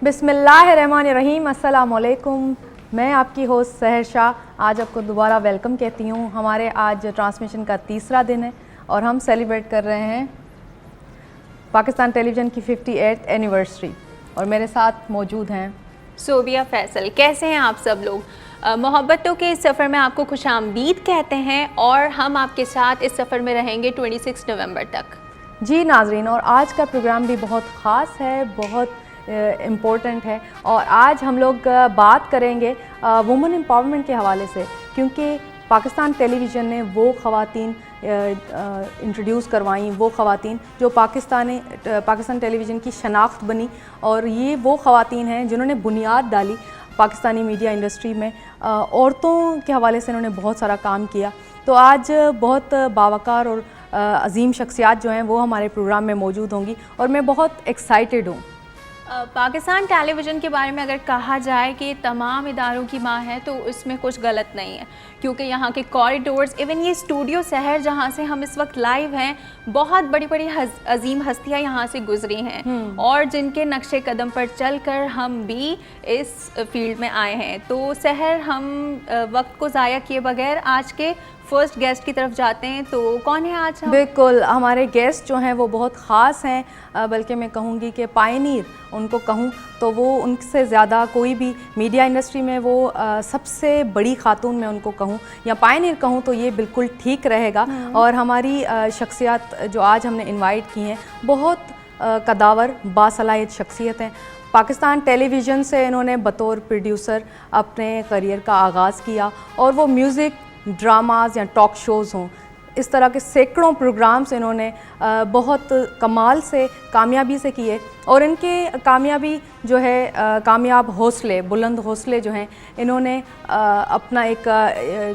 बिस्मिल्लाहिर्रहमानिर्रहीम, अस्सलामुअलैकुम। मैं आपकी होस्ट सहर शाह आज आपको दोबारा वेलकम कहती हूँ। हमारे आज ट्रांसमिशन का तीसरा दिन है और हम सेलिब्रेट कर रहे हैं पाकिस्तान टेलीविज़न की 58th एनिवर्सरी और मेरे साथ मौजूद हैं सोबिया फैसल। कैसे हैं आप सब लोग? मोहब्बतों के इस सफ़र में आपको खुशामदीद कहते हैं और हम आपके साथ इस सफ़र में रहेंगे 26 नवंबर तक। जी नाजरीन, और आज का प्रोग्राम भी बहुत ख़ास है, बहुत इम्पोर्टेंट है और आज हम लोग बात करेंगे वुमेन एम्पावरमेंट के हवाले से, क्योंकि पाकिस्तान टेलीविज़न ने वो ख़वातीन इंट्रोड्यूस करवाई, वो ख़वातीन जो पाकिस्तान टेलीविज़न की शनाख्त बनी और ये वो ख़वातीन हैं जिन्होंने बुनियाद डाली पाकिस्तानी मीडिया इंडस्ट्री में। औरतों के हवाले से इन्होंने बहुत सारा काम किया। तो आज बहुत बावकार और अजीम शख्सियात जो हैं वो हमारे प्रोग्राम में मौजूद होंगी और मैं बहुत एक्साइटेड हूँ। पाकिस्तान टेलीविज़न के बारे में अगर कहा जाए कि तमाम इदारों की माँ है तो इसमें कुछ गलत नहीं है, क्योंकि यहाँ के कॉरिडोर्स, इवन ये स्टूडियो शहर जहाँ से हम इस वक्त लाइव हैं, बहुत बड़ी बड़ी अजीम हस्तियाँ यहाँ से गुजरी हैं और जिनके नक्शे कदम पर चलकर हम भी इस फील्ड में आए हैं। तो शहर हम वक्त को ज़ाया किए बगैर आज के फर्स्ट गेस्ट की तरफ जाते हैं। तो कौन है आज हम? बिल्कुल, हमारे गेस्ट जो हैं वो बहुत ख़ास हैं, बल्कि मैं कहूँगी कि पायनीर उनको कहूँ तो वो उनसे ज़्यादा कोई भी मीडिया इंडस्ट्री में वो सबसे बड़ी खातून मैं उनको कहूँ या पायनीर कहूँ तो ये बिल्कुल ठीक रहेगा। और हमारी शख्सियत जो आज हमने इनवाइट की हैं बहुत कदावर बासलाहियत शख्सियत हैं। पाकिस्तान टेलीविज़न से इन्होंने बतौर प्रोड्यूसर अपने करियर का आगाज़ किया और वो म्यूज़िक, ड्रामाज़ या टॉक शोज़ हों, इस तरह के सैकड़ों प्रोग्राम्स इन्होंने बहुत कमाल से कामयाबी से किए और इनके कामयाबी जो है कामयाब हौसले, बुलंद हौसले जो हैं, इन्होंने अपना एक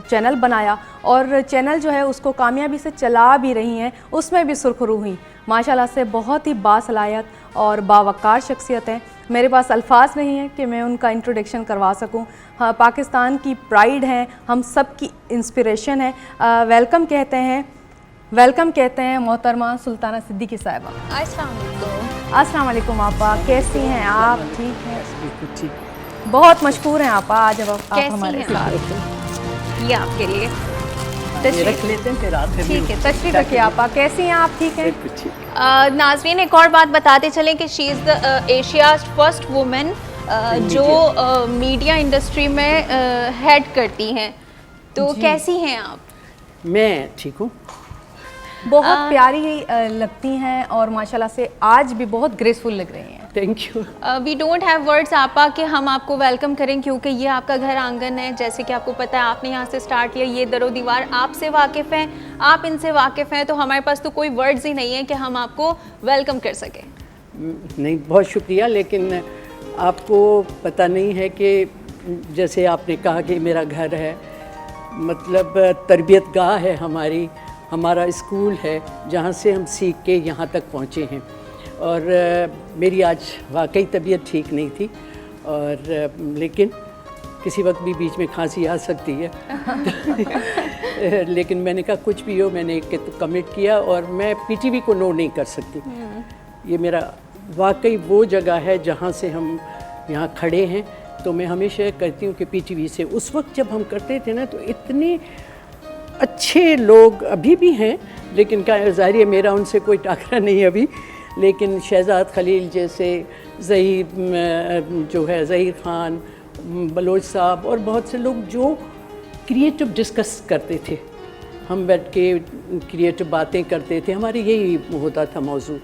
चैनल बनाया और चैनल जो है उसको कामयाबी से चला भी रही हैं, उसमें भी सुरखरू हुई माशाल्लाह से। बहुत ही बासलाहियत और बावकार शख्सियत हैं। मेरे पास अल्फाज नहीं है कि मैं उनका इंट्रोडक्शन करवा सकूं। हाँ, पाकिस्तान की प्राइड हैं, हम सब की इंस्पिरेशन है। वेलकम कहते हैं मोहतरमा सुल्ताना सिद्दीकी साहिबा। अस्सलाम वालेकुम आपा, कैसी हैं आप? ठीक हैं? ठीक। बहुत मशहूर हैं आपा, आज अब आप हमारे साथ। ये आपके लिए रख लेते हैं फिर आते हैं। ठीक है, तशरीफ रखिए आपा। कैसी हैं आप? ठीक हैं? नाज़रीन, एक और बात बताते चलें कि she is the Asia's first women जो मीडिया इंडस्ट्री में हेड करती हैं। तो कैसी हैं आप? मैं ठीक हूँ। बहुत प्यारी लगती हैं और माशाल्लाह से आज भी बहुत ग्रेसफुल लग रही हैं। Thank you. We don't have words आपा कि हम आपको वेलकम करें, क्योंकि ये आपका घर आंगन है। जैसे कि आपको पता है, आपने यहाँ से स्टार्ट किया, ये दरो दीवार आपसे वाकिफ़ हैं, आप इनसे वाकिफ़ हैं, तो हमारे पास तो कोई वर्ड्स ही नहीं है कि हम आपको वेलकम कर सकें। नहीं, बहुत शुक्रिया, लेकिन आपको पता नहीं है कि जैसे आपने कहा कि मेरा घर है, मतलब तरबियत गाह है हमारा स्कूल है जहाँ से हम सीख के यहाँ तक पहुँचे हैं। और मेरी आज वाकई तबीयत ठीक नहीं थी और लेकिन किसी वक्त भी बीच में खांसी आ सकती है लेकिन मैंने कहा कुछ भी हो, मैंने कमिट किया और मैं पीटीवी को नो नहीं कर सकती। ये मेरा वाकई वो जगह है जहाँ से हम यहाँ खड़े हैं। तो मैं हमेशा कहती हूँ कि पीटीवी से उस वक्त जब हम करते थे ना, तो इतने अच्छे लोग अभी भी हैं, लेकिन क्या ज़ाहिर है मेरा उनसे कोई टाकरा नहीं अभी, लेकिन शहजाद खलील जैसे, ज़हीर ख़ान, बलोच साहब और बहुत से लोग जो क्रिएटिव डिस्कस करते थे, हम बैठ के क्रिएटिव बातें करते थे। हमारे यही होता था मौजू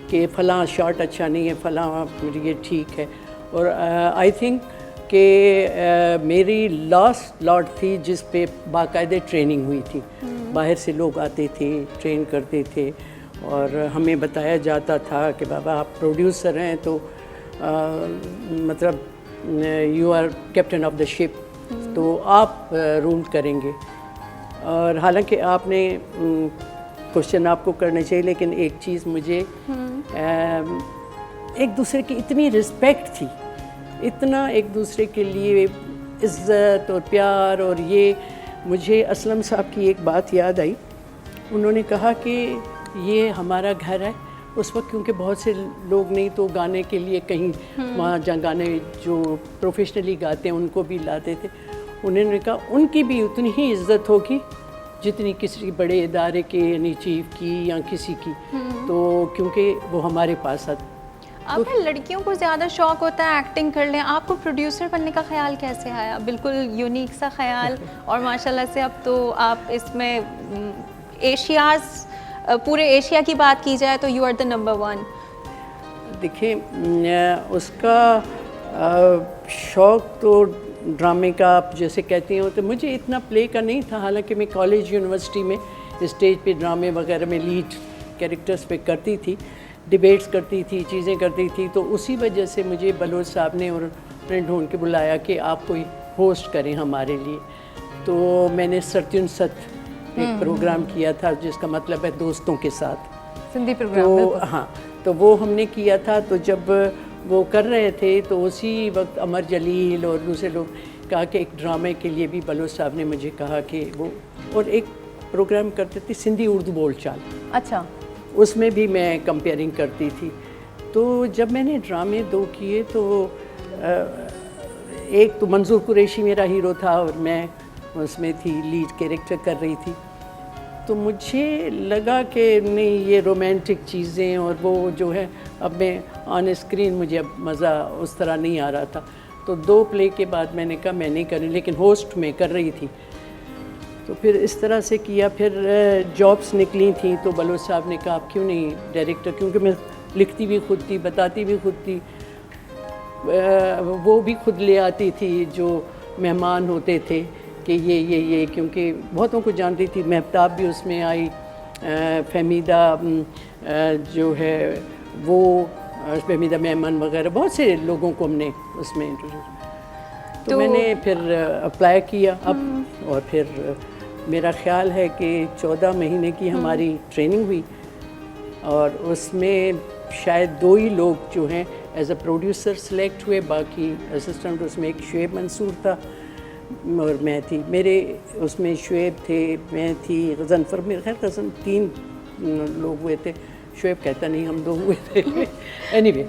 कि फ़लाँ शॉट अच्छा नहीं है, फ़लाँ ये ठीक है। और आई थिंक कि मेरी लास्ट लॉट थी जिस पे बाकायदे ट्रेनिंग हुई थी। बाहर से लोग आते थे, ट्रेन करते थे और हमें बताया जाता था कि बाबा आप प्रोड्यूसर हैं तो मतलब you are captain of the ship, तो आप रूल करेंगे। और हालांकि आपने क्वेश्चन आपको करने चाहिए, लेकिन एक चीज़ मुझे एक दूसरे की इतनी रिस्पेक्ट थी, इतना एक दूसरे के लिए इज़्ज़त और प्यार। और ये मुझे असलम साहब की एक बात याद आई, उन्होंने कहा कि ये हमारा घर है उस वक्त क्योंकि बहुत से लोग नहीं तो गाने के लिए कहीं वहाँ जहाँ गाने जो प्रोफेशनली गाते हैं उनको भी लाते थे। उन्होंने कहा उनकी भी उतनी ही इज्जत होगी जितनी किसी बड़े इदारे के यानी चीफ की या किसी की, तो क्योंकि वो हमारे पास आते। अब लड़कियों को ज़्यादा शौक होता है एक्टिंग कर लें, आपको प्रोड्यूसर बनने का ख्याल कैसे आया? बिल्कुल यूनिक सा ख्याल, और माशाल्लाह से अब तो आप इसमें पूरे एशिया की बात की जाए तो यू आर द नंबर 1। देखिए उसका शौक़ तो ड्रामे का आप जैसे कहती हो, तो मुझे इतना प्ले का नहीं था। हालांकि मैं कॉलेज यूनिवर्सिटी में स्टेज पे ड्रामे वगैरह में लीड कैरेक्टर्स पे करती थी, डिबेट्स करती थी, चीज़ें करती थी, तो उसी वजह से मुझे बलोच साहब ने और फ्रेंड ढूंढ के बुलाया कि आप कोई होस्ट करें हमारे लिए। तो मैंने सत्युन सत एक प्रोग्राम किया था जिसका मतलब है दोस्तों के साथ, सिंधी प्रोग्राम। तो हाँ, तो वो हमने किया था। तो जब वो कर रहे थे तो उसी वक्त अमर जलील और दूसरे लोग कहा कि एक ड्रामे के लिए भी बलोच साहब ने मुझे कहा कि वो, और एक प्रोग्राम करते थे सिंधी उर्दू बोलचाल, अच्छा, उसमें भी मैं कंपेयरिंग करती थी। तो जब मैंने ड्रामे 2 किए तो एक तो मंजूर कुरैशी मेरा हीरो था और मैं उसमें थी, लीड कैरेक्टर कर रही थी। तो मुझे लगा कि नहीं, ये रोमांटिक चीज़ें और वो जो है, अब मैं ऑन स्क्रीन मुझे अब मज़ा उस तरह नहीं आ रहा था। तो 2 प्ले के बाद मैंने कहा मैं नहीं करी, लेकिन होस्ट में कर रही थी। तो फिर इस तरह से किया। फिर जॉब्स निकली थी तो बलोच साहब ने कहा आप क्यों नहीं डायरेक्टर, क्योंकि मैं लिखती भी खुद थी, बताती भी खुद थी, वो भी खुद ले आती थी जो मेहमान होते थे कि ये क्योंकि बहुतों को जानती थी। महताब भी उसमें आई, फहमीदा जो है वो, फहमीदा मेमन वगैरह बहुत से लोगों को हमने उसमें इंट्रोड्यूस। तो मैंने फिर अप्लाई किया अब, और फिर मेरा ख्याल है कि 14 महीने की हमारी ट्रेनिंग हुई और उसमें शायद 2 ही लोग जो हैं एज अ प्रोड्यूसर सेलेक्ट हुए, बाकी असिस्टेंट उसमें एक शुएब मंसूर था और मैं थी। मेरे उसमें शुएब थे, मैं थी, गजनफर, मेरे खैर गजन 3 लोग हुए थे, शुएब कहता नहीं, हम 2 हुए थे। एनीवे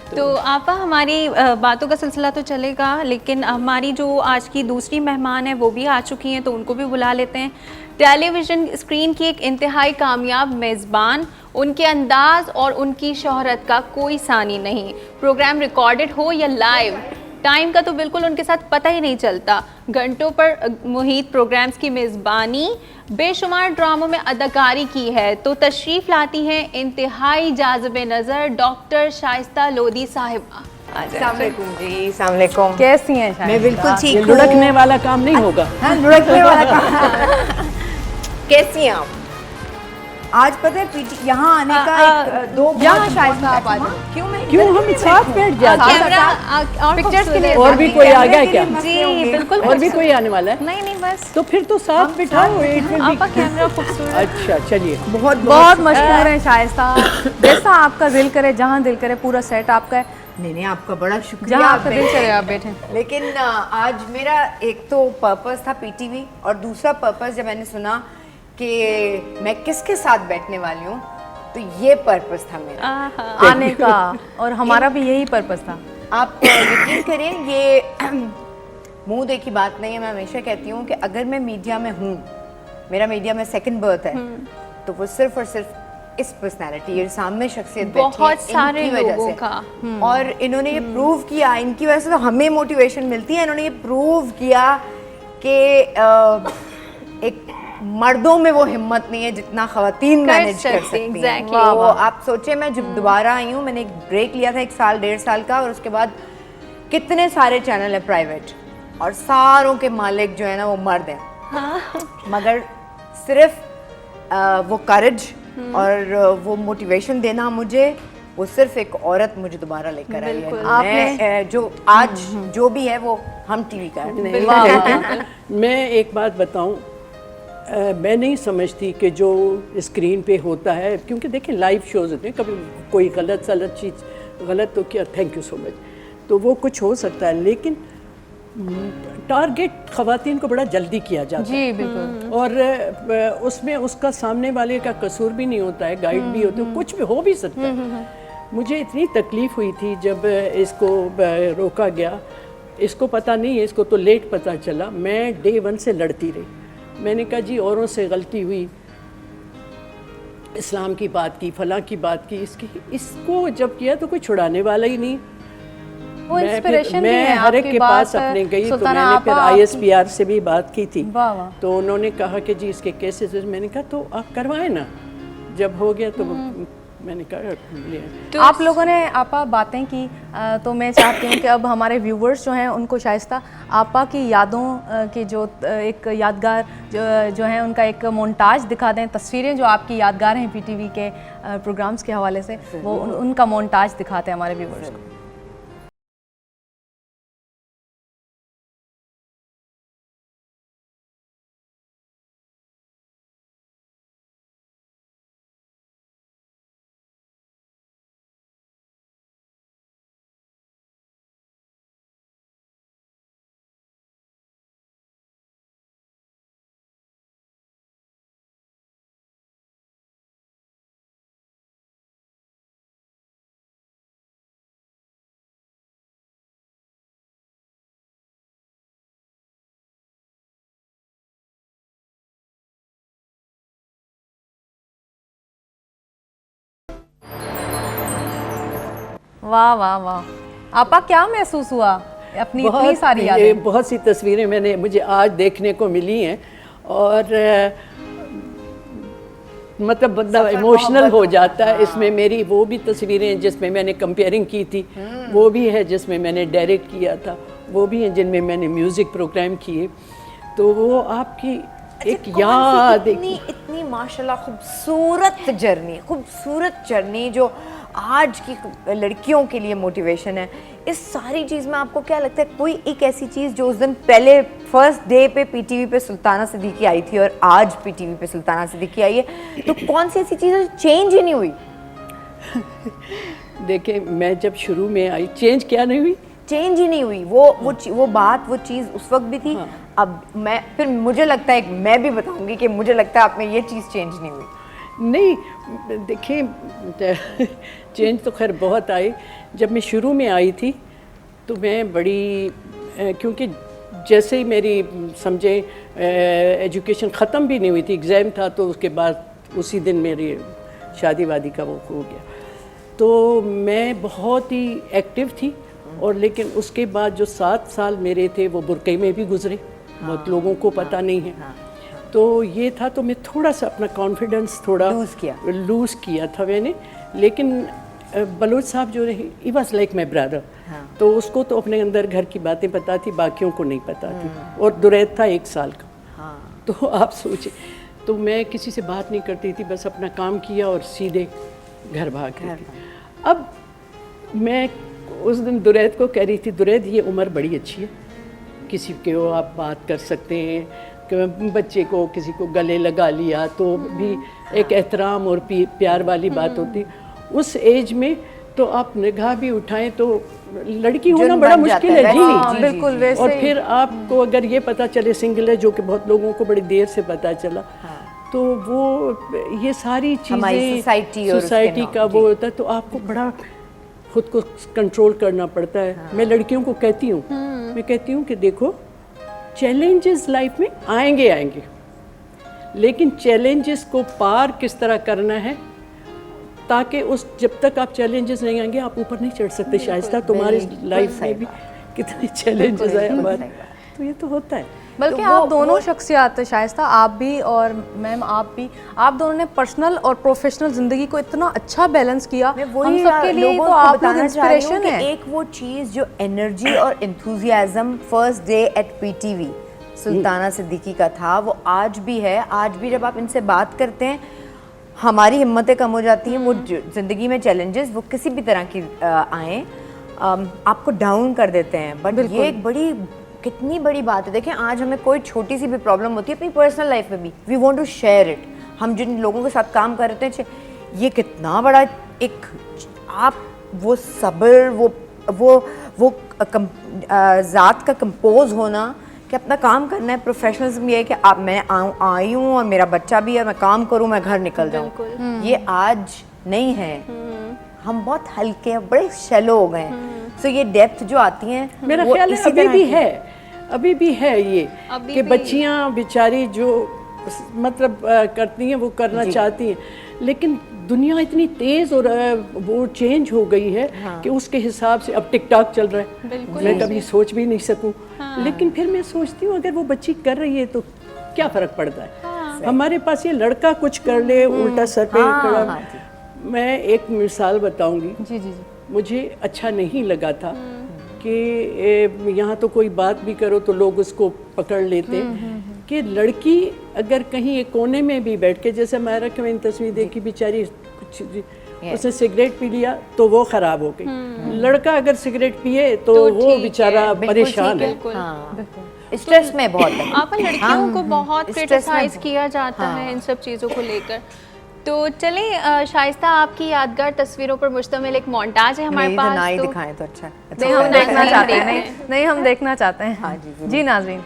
तो आपा हमारी बातों का सिलसिला तो चलेगा, लेकिन हमारी जो आज की दूसरी मेहमान है वो भी आ चुकी हैं, तो उनको भी बुला लेते हैं। टेलीविज़न स्क्रीन की एक इंतहाई कामयाब मेज़बान, उनके अंदाज और उनकी शोहरत का कोई सानी नहीं। प्रोग्राम रिकॉर्डेड हो या लाइव, टाइम का तो बिल्कुल उनके साथ पता ही नहीं चलता। घंटों पर मुहित प्रोग्राम्स की मेज़बानी, बेशुमार ड्रामों में अदाकारी की है। तो तशरीफ़ लाती हैं इंतहाई जाज़िबे नज़र डॉक्टर शाइस्ता लोधी साहिबा। अस्सलाम वालेकुम जी, अस्सलाम वालेकुम। कैसी हैं शायद? मैं बिल्कुल ठीक ये हूँ। लुढ़कने वाला काम नहीं होगा। हाँ, लुढ़कने वाला काम। कैसी हैं आप? आज पता है पीटी यहाँ आने का एक 2 यहाँ शायद साहब आ जाओ। क्यों हम साथ बैठ जाते हैं? कैमरा पिक्चर्स के लिए और भी कोई आ गया क्या? जी बिल्कुल, और भी कोई आने वाला है? नहीं बस तो फिर तो साथ बिठाओ। आपका कैमरा खूबसूरत। अच्छा चलिए। बहुत मशहूर है शाइस्ता, जैसा आपका दिल करे, जहाँ दिल करे, पूरा सेट आपका है, नहीं आपका बड़ा शुक्रिया। जहाँ आपका दिल करे आप बैठें। लेकिन आज मेरा एक तो पर्पस था पीटीवी, और दूसरा पर्पस जब मैंने सुना कि मैं किसके साथ बैठने वाली हूँ, तो ये पर्पस था मेरा आने का, और हमारा भी यही पर्पस था। आप यकीन करें, ये मुंह देखी बात नहीं है। मैं हमेशा कहती हूँ कि अगर मैं मीडिया में हूँ, मेरा मीडिया में सेकंड बर्थ है, तो वो सिर्फ और सिर्फ इस पर्सनालिटी, ये सामने शख्सियत बहुत सारे लोगों का, और इन्होंने ये प्रूव किया, इनकी वजह से तो हमें मोटिवेशन मिलती है। इन्होंने ये प्रूव किया कि एक मर्दों में वो हिम्मत नहीं है जितना ख़वातीन मैनेज कर सकती हैं। exactly. तो आप सोचे, मैं जब दोबारा आई हूँ, मैंने एक ब्रेक लिया था 1 साल 1.5 साल का, और उसके बाद कितने सारे चैनल है प्राइवेट, और सारों के मालिक जो है ना वो मर्द हैं। मगर सिर्फ वो करेज और वो मोटिवेशन देना मुझे, वो सिर्फ एक औरत मुझे दोबारा लेकर आई है। मैं जो आज जो भी है वो हम टीवी का है। मैं एक बात बताऊं, मैं नहीं समझती कि जो स्क्रीन पे होता है, क्योंकि देखिए लाइव शोज़ होते हैं, कभी कोई गलत चीज़, गलत तो क्या, थैंक यू सो मच, तो वो कुछ हो सकता है, लेकिन टारगेट ख़वातीन को बड़ा जल्दी किया जाता है। जी बिल्कुल। और उसमें उसका सामने वाले का कसूर भी नहीं होता है, गाइड भी होते हैं, कुछ भी हो भी सकता है। मुझे इतनी तकलीफ़ हुई थी जब इसको रोका गया। इसको पता नहीं है, इसको तो लेट पता चला। मैं डे 1 से लड़ती रही। मैंने कहा जी औरों से गलती हुई, इस्लाम की बात की, फलां की बात की, इसको जब किया तो कोई छुड़ाने वाला ही नहीं। वो इंस्पिरेशन भी है मैं हर एक आपकी के बात, पास अपने गई तो सुल्ताना मैंने फिर आपा ISPR से भी बात की थी। वाह वाह। तो उन्होंने कहा कि जी इसके केसेस, मैंने कहा तो आप करवाएं ना। जब हो गया तो मैंने कहा ले आए। तो आप लोगों ने आपा बातें की, तो मैं चाहती हूँ कि अब हमारे व्यूवर्स जो हैं उनको शाइस्ता आपा की यादों की जो एक यादगार जो है उनका एक मोन्टाज दिखा दें, तस्वीरें जो आपकी यादगार हैं PTV के प्रोग्राम्स के हवाले से, वो उनका मोन्टाज दिखाते हैं हमारे व्यूवर्स को। वाह वाह वाह। आपा क्या महसूस हुआ अपनी इतनी सारी यादें? बहुत सी तस्वीरें मुझे आज देखने को मिली हैं और मतलब बंदा इमोशनल हो जाता है। इसमें मेरी वो भी तस्वीरें जिसमें मैंने कंपेयरिंग की थी, वो भी है जिसमें मैंने डायरेक्ट किया था, वो भी हैं जिनमें मैंने म्यूज़िक प्रोग्राम किए। तो वो आपकी एक याद, इतनी माशाल्लाह खूबसूरत जर्नी जो आज की लड़कियों के लिए मोटिवेशन है। इस सारी चीज़ में आपको क्या लगता है, कोई एक ऐसी चीज़ जो उस दिन पहले फर्स्ट डे पे PTV पे सुल्ताना सिद्दीकी आई थी और आज PTV पे सुल्ताना सिद्दीकी आई है, तो कौन सी ऐसी चीज़ है जो चेंज ही नहीं हुई? देखिए मैं जब शुरू में आई, चेंज क्या नहीं हुई? चेंज ही नहीं हुई। वो बात, वो चीज़ उस वक्त भी थी। हाँ। अब मैं फिर मुझे लगता है, मैं भी बताऊंगी कि मुझे लगता है आप में ये चीज़ चेंज नहीं हुई। नहीं देखिए चेंज तो खैर बहुत आई। जब मैं शुरू में आई थी तो मैं बड़ी क्योंकि जैसे ही मेरी समझे एजुकेशन ख़त्म भी नहीं हुई थी, एग्ज़ाम था, तो उसके बाद उसी दिन मेरी शादी वादी का वो हो गया। तो मैं बहुत ही एक्टिव थी और लेकिन उसके बाद जो 7 साल मेरे थे वो बुरके में भी गुजरे। बहुत लोगों को पता नहीं है। तो ये था, तो मैं थोड़ा सा अपना कॉन्फिडेंस थोड़ा लूज़ किया था मैंने। लेकिन बलोच साहब जो रहे, he was like my brother. तो उसको तो अपने अंदर घर की बातें पता थी, बाकियों को नहीं पता थी। और दुरैद था 1 साल का। तो आप सोचिए, तो मैं किसी से बात नहीं करती थी, बस अपना काम किया और सीधे घर भाग गई थी। अब मैं उस दिन दुरैद को कह रही थी, दुरैद ये उम्र बड़ी अच्छी है, किसी को आप बात कर सकते हैं, कि बच्चे को किसी को गले लगा लिया तो भी एक एहतराम और प्यार वाली बात होती। उस एज में तो आप निगाह भी उठाएं तो लड़की होना बड़ा मुश्किल है। जी बिल्कुल वैसे। और फिर आपको अगर ये पता चले सिंगल है, जो कि बहुत लोगों को बड़ी देर से पता चला, तो वो ये सारी चीज़ें सोसाइटी का वो होता है, तो आपको बड़ा खुद को कंट्रोल करना पड़ता है। मैं लड़कियों को कहती हूँ, मैं कहती हूँ कि देखो चैलेंजेस लाइफ में आएंगे, लेकिन चैलेंजेस को पार किस तरह करना है, ताकि उस जब तक आप चैलेंजेस नहीं आएंगे आप ऊपर नहीं चढ़ सकते। शाइस्ता तुम्हारी लाइफ में भी कितने चैलेंजेस आए हमारे, तो ये तो होता है। बल्कि तो आप दोनों शख्सियात, शाइस्ता आप भी और मैम आप भी, आप दोनों ने पर्सनल और प्रोफेशनल ज़िंदगी को इतना अच्छा बैलेंस किया। हम सबके लिए तो आप लोग इंस्पिरेशन है। एक वो चीज़ जो एनर्जी और enthusiasm first day at PTV Sultana Siddiqui का था, वो आज भी है। आज भी जब आप इनसे बात करते हैं, हमारी हिम्मतें कम हो जाती हैं। वो ज़िंदगी में चैलेंजेस वो किसी भी तरह की आएँ, आपको डाउन कर देते हैं। बट ये एक बड़ी, कितनी बड़ी बात है। देखें, आज हमें कोई छोटी सी भी प्रॉब्लम होती है अपनी पर्सनल लाइफ में भी, we want to share it. हम जिन लोगों के साथ काम कर रहे थे, ये कितना बड़ा एक, आप वो सब्र, वो ज़ात का कंपोज होना कि अपना काम करना है। प्रोफेशनलिज्म ये है कि आप मैं आई हूँ और मेरा बच्चा भी है, मैं काम करूँ, मैं घर निकल जाऊँ। ये आज नहीं है, हम बहुत हल्के बड़े शैलो हो गए हैं। सो ये डेप्थ जो आती है मेरा वो ख्याल है इसी अभी तरह भी की- है, अभी भी है ये अभी कि भी। बच्चियां बेचारी जो मतलब करती हैं वो करना चाहती हैं, लेकिन दुनिया इतनी तेज और वो चेंज हो गई है कि उसके हिसाब से अब टिकटॉक चल रहा है। बिल्कुल। मैं कभी सोच भी नहीं सकूं, लेकिन फिर मैं सोचती हूँ अगर वो बच्ची कर रही है तो क्या फर्क पड़ता है। हमारे पास ये लड़का कुछ कर ले उल्टा सर पे खड़ा। मैं एक मिसाल बताऊंगी। जी जी जी। मुझे अच्छा नहीं लगा था कि यहाँ तो कोई बात भी करो तो लोग उसको पकड़ लेते कि लड़की अगर कहीं एक कोने में भी बैठ के, जैसे मायरा की मैंने तस्वीर देखी, बेचारी कुछ उसने सिगरेट पी लिया तो वो खराब हो गई। लड़का अगर सिगरेट पिए तो वो बेचारा परेशान है। हाँ, स्ट्रेस में बहुत है। आप लड़कियों को बहुत स्ट्रेस में क्रिटिसाइज किया जाता है इन सब चीज़ों को लेकर। तो चले शाइस्ता, आपकी यादगार तस्वीरों पर मुश्तमिल एक मोन्टाज है हमारे मेरी तो पास। ना ही तो दिखाएं तो अच्छा। नहीं, हम देखना नाज़रीन चाहते हैं। देखते हैं। नहीं, हम देखना चाहते हैं। हाँ जी, जरूर। जी नाज़रीन।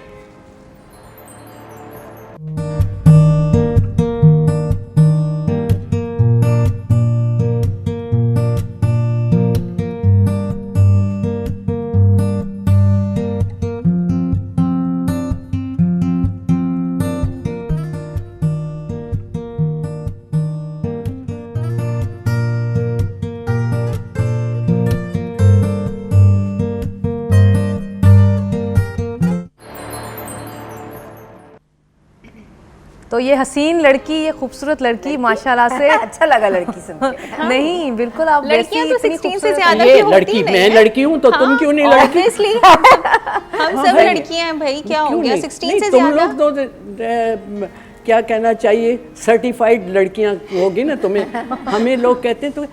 तो ये हसीन लड़की, ये खूबसूरत लड़की माशाल्लाह से अच्छा लगा लड़की सुन के। नहीं बिल्कुल, आप लड़कियां तो वैसी इतनी 16 से खूबसूरत- ज्यादा ये की होती लड़की, नहीं मैं है। लड़की हूँ तो तुम क्यों नहीं लड़की? Obviously, हम सब भाई, लड़कियां हैं भाई, क्या हो क्यों गया नहीं? 16 नहीं, से तुम ज्यादा। लोग तो क्या कहना चाहिए, सर्टिफाइड लड़कियां होगी ना तुम्हें। हमें लोग कहते हैं तो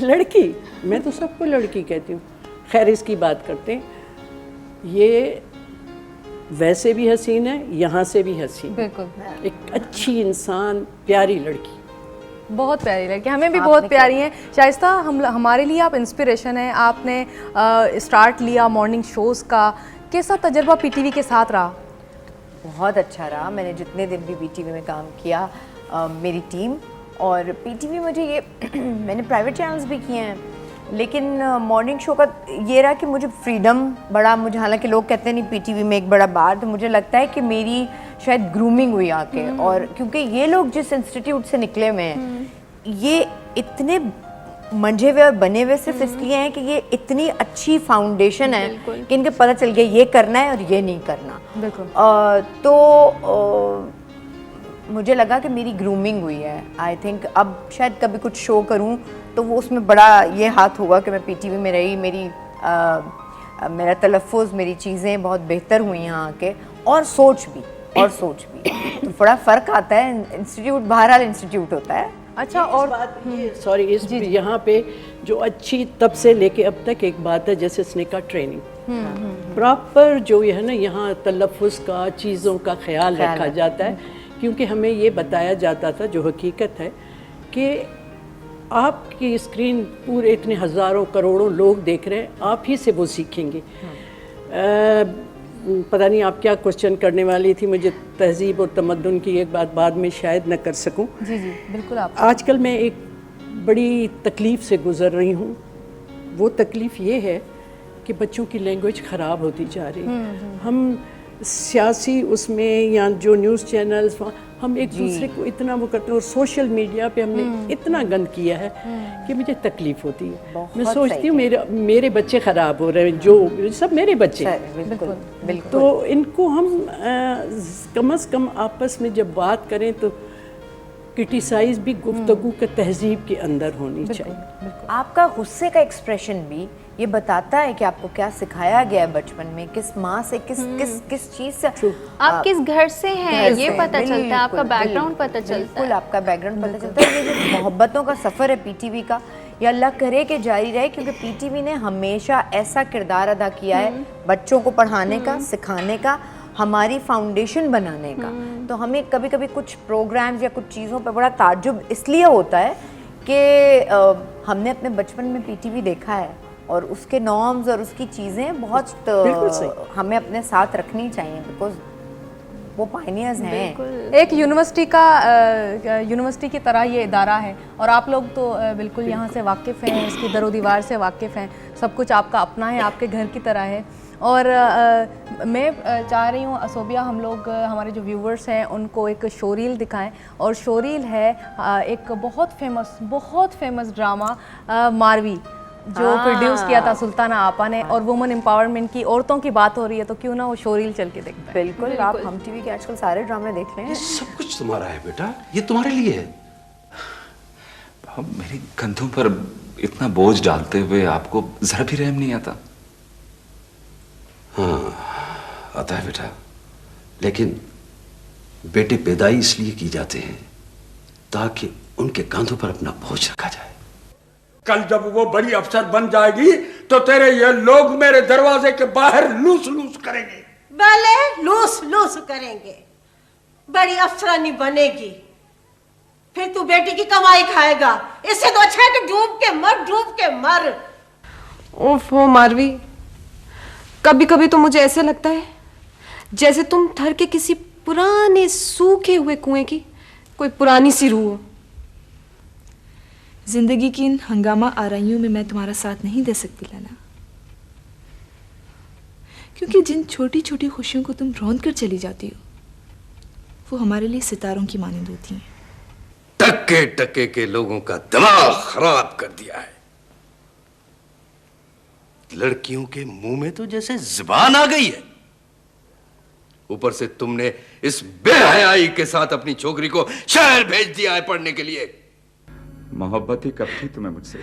लड़की, मैं तो सबको लड़की कहती हूँ। खैर इसकी बात करते हैं। ये वैसे भी हसीन है, यहाँ से भी हसीन, बिल्कुल एक अच्छी इंसान, प्यारी लड़की। बहुत प्यारी लड़की, हमें भी बहुत प्यारी हैं। शाइस्ता, हमारे लिए आप इंस्पिरेशन हैं। आपने स्टार्ट लिया मॉर्निंग शोज़ का, कैसा तजर्बा पीटीवी के साथ रहा? बहुत अच्छा रहा। मैंने जितने दिन भी पीटीवी में काम किया, मेरी टीम और पीटीवी मुझे ये मैंने प्राइवेट चैनल्स भी किए हैं, लेकिन मॉर्निंग शो का ये रहा कि मुझे फ्रीडम बड़ा, मुझे हालांकि लोग कहते हैं नहीं पीटीवी में एक बड़ा बार, तो मुझे लगता है कि मेरी शायद ग्रूमिंग हुई आके। और क्योंकि ये लोग जिस इंस्टीट्यूट से निकले हुए हैं, ये इतने मंझे हुए और बने हुए सिर्फ इसलिए हैं कि ये इतनी अच्छी फाउंडेशन है कि इनके पता चल गया ये करना है और ये नहीं करना। बिल्कुल। मुझे लगा कि मेरी ग्रूमिंग हुई है। आई थिंक अब शायद कभी कुछ शो करूं तो वो उसमें बड़ा ये हाथ होगा कि मैं पीटीवी में रही, मेरा तलफ़ुज़, मेरी चीज़ें बहुत बेहतर हुई यहाँ आके, और सोच भी तो बड़ा फ़र्क आता है। इंस्टीट्यूट बहरहाल इंस्टीट्यूट होता है। अच्छा, और सॉरी, इस यहाँ पे जो अच्छी तब से लेके अब तक एक बात है, जैसे स्नेका ट्रेनिंग प्रॉपर जो है ना, यहाँ तलफ़ुज़ का, चीज़ों का ख्याल रखा जाता है, क्योंकि हमें ये बताया जाता था, जो हकीकत है, कि आपकी स्क्रीन पूरे इतने हज़ारों करोड़ों लोग देख रहे हैं, आप ही से वो सीखेंगे। पता नहीं आप क्या क्वेश्चन करने वाली थी, मुझे तहज़ीब और तमद्दुन की एक बात बाद में शायद न कर सकूं। जी जी बिल्कुल। आप आजकल मैं एक बड़ी तकलीफ़ से गुज़र रही हूँ। वो तकलीफ़ ये है कि बच्चों की लैंग्वेज ख़राब होती जा रही है। हम सियासी उसमें या जो न्यूज़ चैनल्स, हम एक दूसरे को इतना वो करते हैं, और सोशल मीडिया पे हमने इतना गंद किया है कि मुझे तकलीफ़ होती है। मैं सोचती हूँ मेरे बच्चे ख़राब हो रहे हैं, जो सब मेरे बच्चे, बिल्कुल बिल्कुल। तो इनको हम कम से कम आपस में जब बात करें तो क्रिटिसाइज भी गुफ्तगू के तहजीब के अंदर होनी चाहिए। आपका गुस्से का एक्सप्रेशन भी ये बताता है कि आपको क्या सिखाया गया है बचपन में, किस माँ से, किस चीज़ से, आप किस घर से हैं घर ये से, पता चलता है, आपका बिल्कुल, बैकग्राउंड पता चलता बिल्कुल, है। आपका बैकग्राउंड पता चलता है। ये जो मोहब्बतों का सफ़र है पीटीवी का, ये अल्लाह करे कि जारी रहे, क्योंकि पीटीवी ने हमेशा ऐसा किरदार अदा किया है बच्चों को पढ़ाने का, सिखाने का, हमारी फाउंडेशन बनाने का। तो हमें कभी कभी कुछ प्रोग्राम्स या कुछ चीज़ों पर बड़ा ताज्जुब इसलिए होता है कि हमने अपने बचपन में पीटीवी देखा है और उसके नॉर्म्स और उसकी चीज़ें बहुत बिल्कुल सही। हमें अपने साथ रखनी चाहिए, बिकॉज वो पायनियर्स हैं। एक यूनिवर्सिटी की तरह ये इदारा है और आप लोग तो बिल्कुल यहाँ से वाकिफ़ हैं, इसकी दरो दीवार से वाकिफ़ हैं, सब कुछ आपका अपना है, आपके घर की तरह है। और मैं चाह रही हूँ असोबिया, हम लोग हमारे जो व्यूवर्स हैं उनको एक शोरील दिखाएं, और शोरील है एक बहुत फेमस ड्रामा मारवी जो प्रोड्यूस किया था सुल्ताना आपा ने, और वुमेन एम्पावरमेंट की, औरतों की बात हो रही है तो क्यों ना वो शोरील चल के देखते हैं। बिल्कुल, आप हम टीवी के आजकल सारे ड्रामे देख रहे हैं। सब कुछ तुम्हारा है बेटा, ये तुम्हारे लिए है। मेरे कंधों पर इतना बोझ डालते हुए आपको जरा भी रहम नहीं आता? हाँ आता है बेटा, लेकिन बेटे पैदाई इसलिए की जाते हैं ताकि उनके कांधों पर अपना बोझ रखा जाए। कल जब वो बड़ी अफसर बन जाएगी तो तेरे ये लोग मेरे दरवाजे के बाहर लूस लूस करेंगे। भले लूस लूस करेंगे, बड़ी अफसरानी बनेगी, फिर तू बेटी की कमाई खाएगा। इससे तो अच्छा है कि डूब के मर। ओफो मारवी, कभी कभी तो मुझे ऐसे लगता है जैसे तुम ठर के किसी पुराने सूखे हुए कुएं की कोई पुरानी सी रूह हो। जिंदगी की इन हंगामा आराइयों में मैं तुम्हारा साथ नहीं दे सकती लाला, क्योंकि जिन छोटी छोटी खुशियों को तुम रौंद कर चली जाती हो वो हमारे लिए सितारों की मानंद होती हैं। टके टके के लोगों का दिमाग खराब कर दिया है। लड़कियों के मुंह में तो जैसे जुबान आ गई है। ऊपर से तुमने इस बेहयाई के साथ अपनी छोकरी को शहर भेज दिया है पढ़ने के लिए। मोहब्बत ही कब थी तुम्हें मुझसे?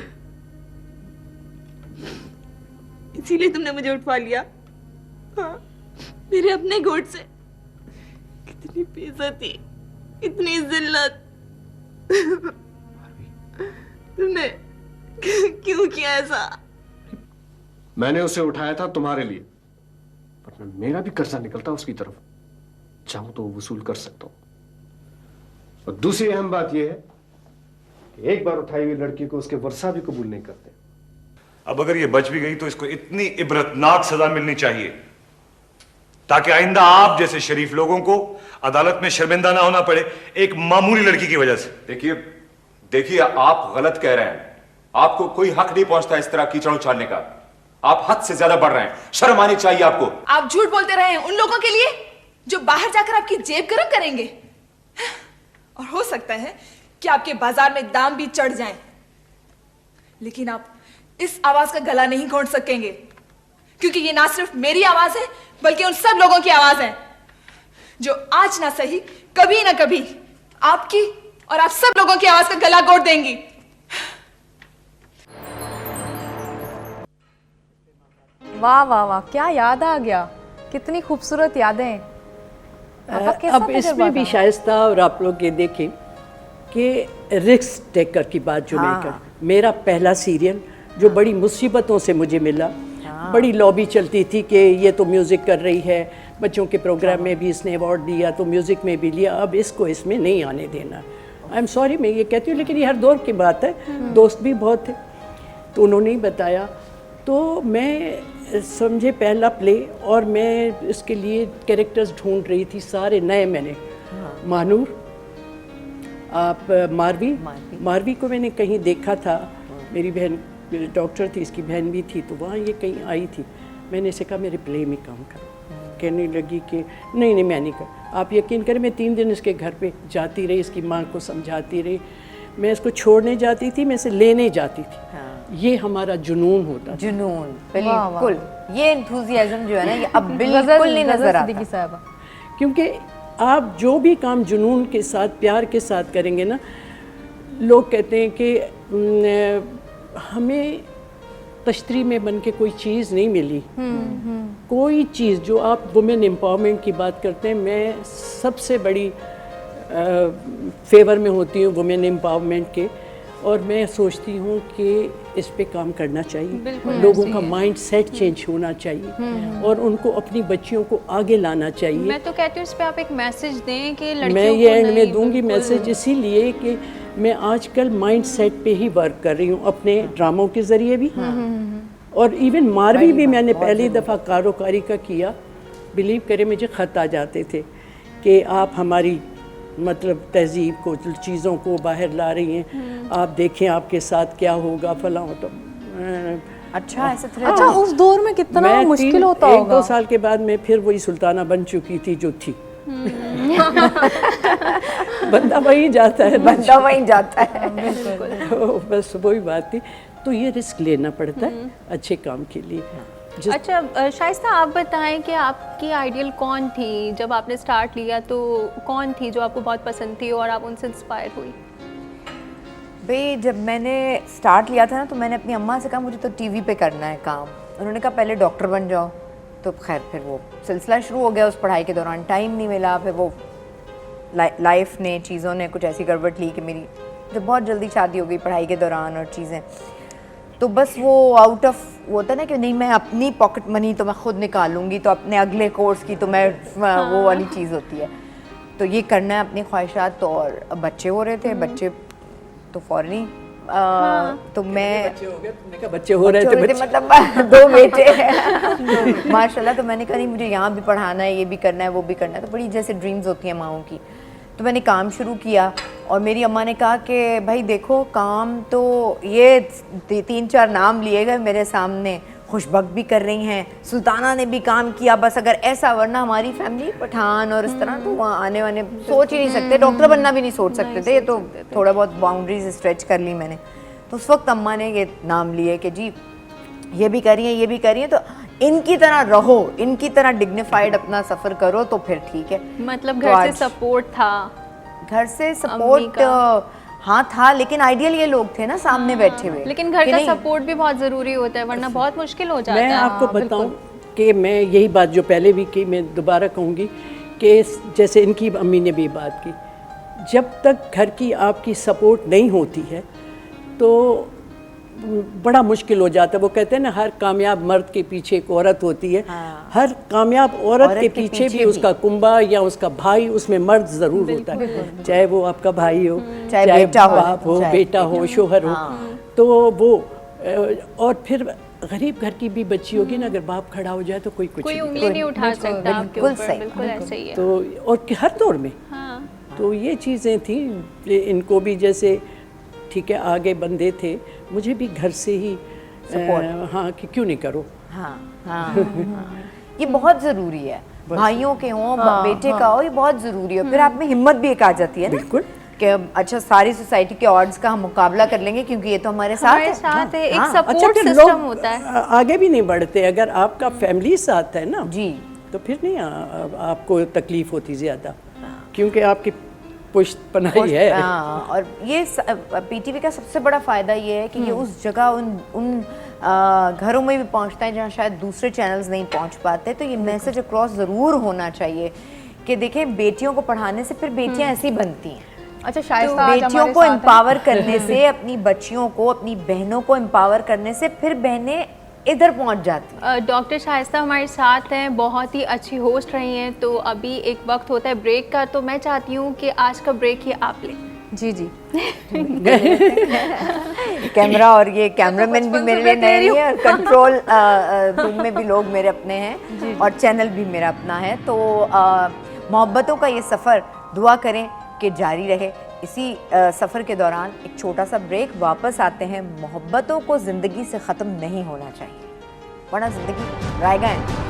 इसीलिए तुमने मुझे उठवा लिया। हाँ, मेरे अपने गोद से। कितनी बेइज्जती, इतनी जिल्लत। तुमने क्यों किया ऐसा? मैंने उसे उठाया था तुम्हारे लिए, वरना मेरा भी कर्जा निकलता उसकी तरफ। चाहूं तो वसूल कर सकता हूं। और दूसरी अहम बात यह है कि एक बार उठाई हुई लड़की को उसके वर्षा भी कबूल नहीं करते। अब अगर ये बच भी गई तो इसको इतनी इबरतनाक सजा मिलनी चाहिए ताकि आइंदा आप जैसे शरीफ लोगों को अदालत में शर्मिंदा ना होना पड़े एक मामूली लड़की की वजह से। देखिए आप गलत कह रहे हैं। आपको कोई हक नहीं पहुंचता इस तरह कीचड़ उछालने का। आप हद से ज्यादा बढ़ रहे हैं, शर्म आनी चाहिए आपको। आप झूठ बोलते रहे हैं उन लोगों के लिए जो बाहर जाकर आपकी जेब गर्म करेंगे, और हो सकता है कि आपके बाजार में दाम भी चढ़ जाएं, लेकिन आप इस आवाज का गला नहीं घोंट सकेंगे, क्योंकि ये ना सिर्फ मेरी आवाज है बल्कि उन सब लोगों की आवाज है जो आज ना सही कभी ना कभी आपकी और आप सब लोगों की आवाज का गला घोंट देंगी। वाह वाह वाह, क्या याद आ गया, कितनी खूबसूरत यादें। अब इसमें भी शाइस्ता और आप लोग ये देखें कि रिस्क टेकर की बात जो मैं कर, मेरा पहला सीरियल जो बड़ी मुसीबतों से मुझे मिला, बड़ी लॉबी चलती थी कि ये तो म्यूज़िक कर रही है, बच्चों के प्रोग्राम में भी इसने अवार्ड दिया तो म्यूज़िक में भी लिया, अब इसको इसमें नहीं आने देना। आई एम सॉरी मैं ये कहती हूँ, लेकिन ये हर दौर की बात है। दोस्त भी बहुत थे तो उन्होंने ही बताया, तो मैं समझे पहला प्ले, और मैं इसके लिए कैरेक्टर्स ढूंढ रही थी, सारे नए मैंने। मानूर, आप मारवी को मैंने कहीं देखा था, मेरी बहन डॉक्टर थी, इसकी बहन भी थी, तो वहाँ ये कहीं आई थी। मैंने इसे कहा मेरे प्ले में काम करो। कहने लगी कि नहीं मैं नहीं कर। आप यकीन करें मैं 3 दिन इसके घर पे जाती रही, इसकी माँ को समझाती रही, मैं इसको छोड़ने जाती थी, मैं इसे लेने जाती थी। ये हमारा जुनून होता, जुनून, बिल्कुल। ये एंथुसियाज्म जो है ना, ये अब बिल्कुल नहीं नजर आता, क्योंकि आप जो भी काम जुनून के साथ, प्यार के साथ करेंगे ना, लोग कहते हैं कि हमें तश्तरी में बन के कोई चीज़ नहीं मिली। कोई चीज़ जो आप वुमेन एम्पावरमेंट की बात करते हैं, मैं सबसे बड़ी फेवर में होती हूँ वुमेन एम्पावरमेंट के, और मैं सोचती हूँ कि इस पे काम करना चाहिए। लोगों का माइंड सेट चेंज होना चाहिए और उनको अपनी बच्चियों को आगे लाना चाहिए। मैं तो कहती हूँ इस पे आप एक मैसेज दें कि लड़कियों मैं ये एंड को में दूंगी मैसेज, इसीलिए कि मैं आजकल माइंड सेट पे ही वर्क कर रही हूँ, अपने ड्रामों के ज़रिए भी और इवन मारवी भी मैंने पहली दफ़ा कारोकारी का किया, बिलीव करें मुझे ख़त आ जाते थे कि आप हमारी मतलब तहजीब को, चीज़ों को बाहर ला रही हैं, आप देखें आपके साथ क्या होगा फलां। तो अच्छा ऐसे अच्छा, उस दौर में कितना मैं मुश्किल होता एक होगा। 2 साल के बाद मैं फिर वही सुल्ताना बन चुकी थी जो थी। बंदा वहीं जाता है, बंदा वहीं जाता है। तो बस वही बात थी। तो ये रिस्क लेना पड़ता है अच्छे काम के लिए। अच्छा शाइस्ता, आप बताएं कि आपकी आइडियल कौन थी जब आपने स्टार्ट लिया, तो कौन थी जो आपको बहुत पसंद थी और आप उनसे इंस्पायर हुई? भाई जब मैंने स्टार्ट लिया था ना, तो मैंने अपनी अम्मा से कहा मुझे तो टीवी पे करना है काम। उन्होंने कहा पहले डॉक्टर बन जाओ। तो खैर फिर वो सिलसिला शुरू हो गया, उस पढ़ाई के दौरान टाइम नहीं मिला। फिर वो लाइफ ने, चीज़ों ने कुछ ऐसी गड़बड़ ली कि मेरी जब बहुत जल्दी शादी हो गई पढ़ाई के दौरान और चीज़ें, तो बस वो आउट ऑफ होता ना कि नहीं मैं अपनी पॉकेट मनी तो मैं खुद निकालूंगी, तो अपने अगले कोर्स की तो मैं वो वाली चीज़ होती है। तो ये करना है अपनी ख्वाहिशात। तो और अब बच्चे हो रहे थे, बच्चे तो फौरन ही तो मैं बच्चे हो रहे थे मतलब 2 बेटे माशाल्लाह। तो मैंने कहा नहीं मुझे यहाँ भी पढ़ाना है, ये भी करना है, वो भी करना है। तो बड़ी जैसे ड्रीम्स होती हैं माओं की। तो मैंने काम शुरू किया और मेरी अम्मा ने कहा कि भाई देखो काम तो ये 3-4 नाम लिए गए मेरे सामने, खुशबक भी कर रही हैं, सुल्ताना ने भी काम किया, बस अगर ऐसा, वरना हमारी फैमिली पठान और इस तरह तो वहाँ आने वाने सोच ही नहीं सकते, डॉक्टर बनना भी नहीं सोच सकते थे। ये तो थोड़ा बहुत बाउंड्रीज स्ट्रेच कर ली मैंने। तो उस वक्त अम्मा ने ये नाम लिए कि जी ये भी करिए, ये भी करिए, तो इनकी तरह रहो, इनकी तरह डिग्निफाइड अपना सफ़र करो तो फिर ठीक है। मतलब तो घर से सपोर्ट था? घर से सपोर्ट हाँ था, लेकिन आइडियल ये लोग थे ना सामने बैठे हुए। लेकिन घर का सपोर्ट भी बहुत ज़रूरी होता है, वरना बहुत मुश्किल हो जाता है। मैं आपको बताऊं कि मैं यही बात जो पहले भी की, मैं दोबारा कहूँगी कि जैसे इनकी अम्मी ने भी बात की, जब तक घर की आपकी सपोर्ट नहीं होती है तो बड़ा मुश्किल हो जाता है। वो कहते हैं ना हर कामयाब मर्द के पीछे एक औरत होती है। हर कामयाब औरत के पीछे भी उसका कुंबा या उसका भाई, उसमें मर्द ज़रूर होता है, चाहे वो आपका भाई हो, चाहे बाप हो, बेटा हो, शोहर हो। तो वो और फिर गरीब घर की भी बच्ची होगी ना, अगर बाप खड़ा हो जाए तो कोई उंगली नहीं उठा सकता आपके ऊपर। बिल्कुल ऐसे ही है। तो और हर दौर में तो ये चीज़ें थी। इनको भी जैसे ठीक है आगे बंदे थे, मुझे भी घर से ही हाँ कि क्यों नहीं करो। ये बहुत ज़रूरी है, भाइयों के हों, बेटे का हो, ये बहुत ज़रूरी है। फिर आप में हिम्मत भी एक आ जाती है ना। बिल्कुल कि अच्छा सारी सोसाइटी के ऑड्स का हम मुकाबला कर लेंगे क्योंकि ये तो हमारे साथ है। एक सपोर्ट सिस्टम होता है। आगे भी नहीं बढ़ते अगर आपका फैमिली साथ है ना जी, तो फिर नहीं आपको तकलीफ होती ज़्यादा, क्योंकि आपकी पुष्ट पनाही है। और ये पीटीवी का सबसे बड़ा फ़ायदा ये है कि ये उस जगह उन घरों में भी पहुंचता है जहां शायद दूसरे चैनल्स नहीं पहुंच पाते। तो ये मैसेज अक्रॉस ज़रूर होना चाहिए कि देखें बेटियों को पढ़ाने से फिर बेटियां ऐसी बनती हैं। अच्छा शाइस्ता, बेटियों को एम्पावर करने से, अपनी बच्चियों को, अपनी बहनों को एम्पावर करने से फिर बहनें इधर पहुंच जाती। डॉक्टर शाइस्ता हमारे साथ हैं, बहुत ही अच्छी होस्ट रही हैं। तो अभी एक वक्त होता है ब्रेक का, तो मैं चाहती हूँ कि आज का ब्रेक ही आप लें। जी जी कैमरा और ये कैमरामैन भी मेरे लिए नए हैं और कंट्रोल रूम में भी लोग मेरे अपने हैं और चैनल भी मेरा अपना है। तो मोहब्बतों का ये सफ़र दुआ करें कि जारी रहे। इसी सफ़र के दौरान एक छोटा सा ब्रेक, वापस आते हैं। मोहब्बतों को ज़िंदगी से ख़त्म नहीं होना चाहिए, वरना ज़िंदगी रायगा है।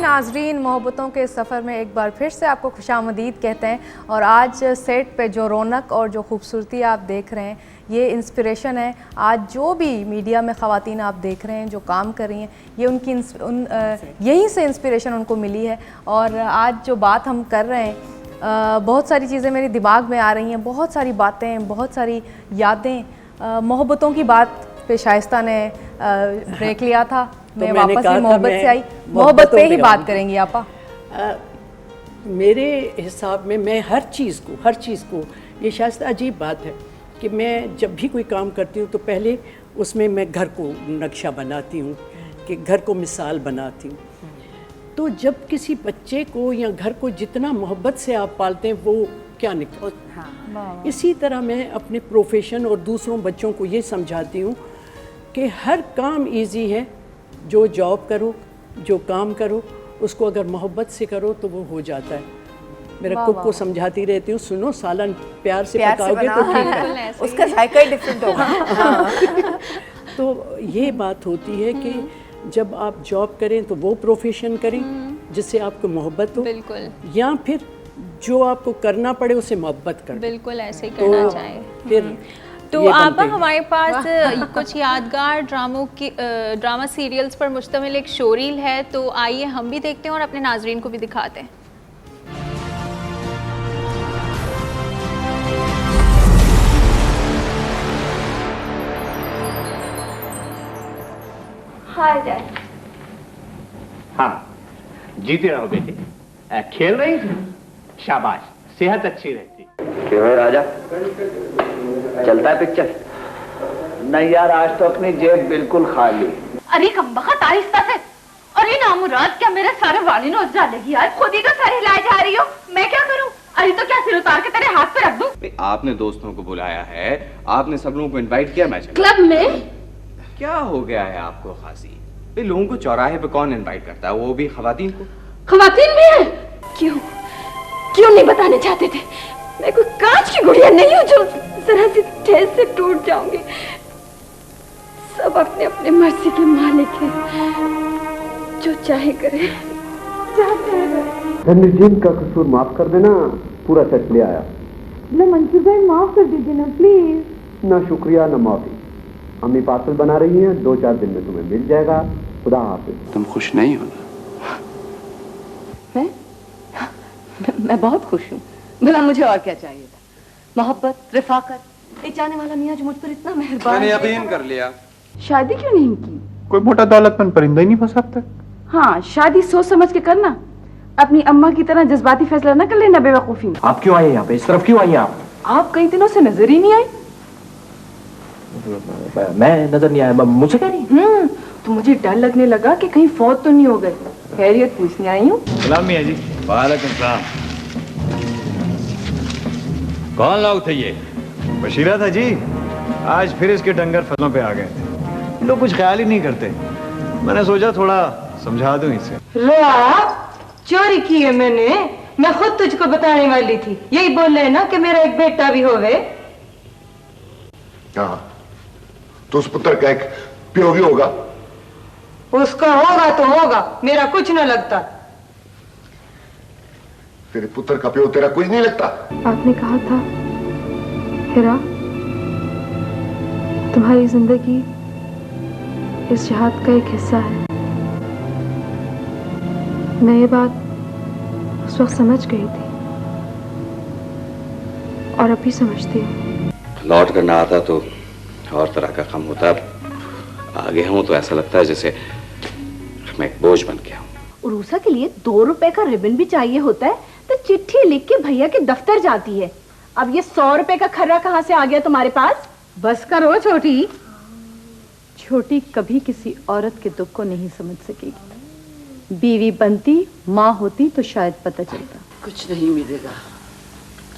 नाज़रीन, मोहब्बतों के सफ़र में एक बार फिर से आपको खुशामदीद कहते हैं। और आज सेट पे जो रौनक और जो खूबसूरती आप देख रहे हैं, ये इंस्पिरेशन है। आज जो भी मीडिया में ख़वातीन आप देख रहे हैं जो काम कर रही हैं, ये उनकी यहीं से इंस्पिरेशन उनको मिली है। और आज जो बात हम कर रहे हैं बहुत सारी चीज़ें मेरे दिमाग में आ रही हैं, बहुत सारी बातें, बहुत सारी यादें। मोहब्बतों की बात पे शाइस्ता ने ब्रेक लिया था, मैं वापस भी मोहब्बत से आई। मोहब्बत पे ही बात करेंगी आपा। मेरे हिसाब में मैं हर चीज़ को ये शायद अजीब बात है कि मैं जब भी कोई काम करती हूँ तो पहले उसमें मैं घर को नक्शा बनाती हूँ, कि घर को मिसाल बनाती हूँ। तो जब किसी बच्चे को या घर को जितना मोहब्बत से आप पालते हैं वो क्या निकल। हाँ। इसी तरह मैं अपने प्रोफेशन और दूसरों बच्चों को ये समझाती हूँ कि हर काम इजी है, जो जॉब करो, जो काम करो, उसको अगर मोहब्बत से करो तो वो हो जाता है। मेरा कुक को समझाती रहती हूँ, सुनो सालन प्यार से पकाओगे तो ठीक है, उसका जायका डिफरेंट होगा। तो ये बात होती है कि जब आप जॉब करें तो वो प्रोफेशन करें जिससे आपको मोहब्बत हो, बिल्कुल, या फिर जो आपको करना पड़े उसे मोहब्बत करें, बिल्कुल ऐसे ही करना चाहिए। फिर तो आप हमारे पास कुछ यादगार ड्रामा सीरियल्स पर मुश्तमिल एक शोरील है, तो आइए हम भी देखते हैं और अपने नाजरीन को भी दिखाते हैं। हाँ, जीते रहो बेटे। खेल रही थी, शाबाश, सेहत अच्छी रहती। क्यों है राजा, चलता है पिक्चर? नहीं यार, आज तो अपनी जेब बिल्कुल खाली। अरे कमबख्त आहिस्ता से। अरे नामुराद, क्या मेरे सारे वाली नोच डालेगी यार? खुद ही तो सर हिलाए जा रही हो, मैं क्या करूं? अरे तो क्या सिर उतार के तेरे हाथ पे रख दूं? आपने दोस्तों को बुलाया है, आपने सब लोगों को इनवाइट किया, मैं क्लब में? क्या हो गया है आपको खासी? लोगों को चौराहे पे कौन इनवाइट करता है, वो भी खवातीन को? खवातीन भी है? क्यों नहीं बताने चाहते थे? मैं कोई कांच की गुड़िया नहीं हूँ जो जरा सी ठेस से टूट जाऊंगी। सब अपने अपने मर्जी के मालिक हैं, जो चाहे करे, धन्यजीत का कसूर माफ कर देना, पूरा सेट ले आया। मंसूर भाई माफ कर दीजिए ना प्लीज। ना शुक्रिया ना माफी, अम्मी पार्सल बना रही हैं, 2-4 दिन में तुम्हें मिल जाएगा। खुदा हाफिज। तुम खुश नहीं हो ना? मैं बहुत खुश हूँ। भला मुझे और क्या चाहिए था? मोहब्बत, रिफाकत, एक जाने वाला मियाँ जो मुझ पर इतना मेहरबान। मैंने यकीन कर लिया। शादी क्यों नहीं की? कोई मोटा दौलतमंद परिंदा ही नहीं फंसा अब तक। हाँ, शादी सोच समझ के करना, अपनी अम्मा की तरह जज्बाती फैसला न कर लेना बेवकूफी में। आप क्यों आए यहाँ पे? इस तरफ क्यों आई आप? आप कई दिनों से नजर ही नहीं आए। मैं नजर नहीं आया, मुझे क्या नहीं? तो मुझे डर लगने लगा कि कहीं फौत तो नहीं हो गए। खैरियत पूछने आई हूँ। सलाम मियां जी। वालेकुम सलाम। कौन लोग थे ये? बशीरा था जी, आज फिर इसके डंगर फसलों पे आ गए थे। लोग कुछ ख्याल ही नहीं करते, मैंने सोचा थोड़ा समझा दूं इसे। चोरी की है मैंने, मैं खुद तुझको बताने वाली थी। यही बोल रहे ना कि मेरा एक बेटा भी होवे। हाँ, तो उस पुत्र का एक प्यो भी होगा। उसका होगा तो होगा, मेरा कुछ न लगता। तेरे पुत्र का प्यो तेरा कुछ नहीं लगता। आपने कहा था हिरा, तुम्हारी जिंदगी इस जहाद का एक हिस्सा है। मैं ये बात उस वक्त समझ गई थी और अभी समझती हूँ। लौट कर ना आता तो और तरह का काम होता, आगे हूँ तो ऐसा लगता है जैसे मैं एक बोझ बन गया हूँ। उरूसा के लिए 2 रुपए का रिबन भी चाहिए होता है तो चिट्ठी लिख के भैया के दफ्तर जाती है। अब ये 100 रुपए का खर्रा कहाँ से आ गया तुम्हारे पास? बस करो छोटी। छोटी कभी किसी औरत के दुख को नहीं समझ सकेगी। बीवी बनती, माँ होती तो शायद पता चलता। कुछ नहीं मिलेगा,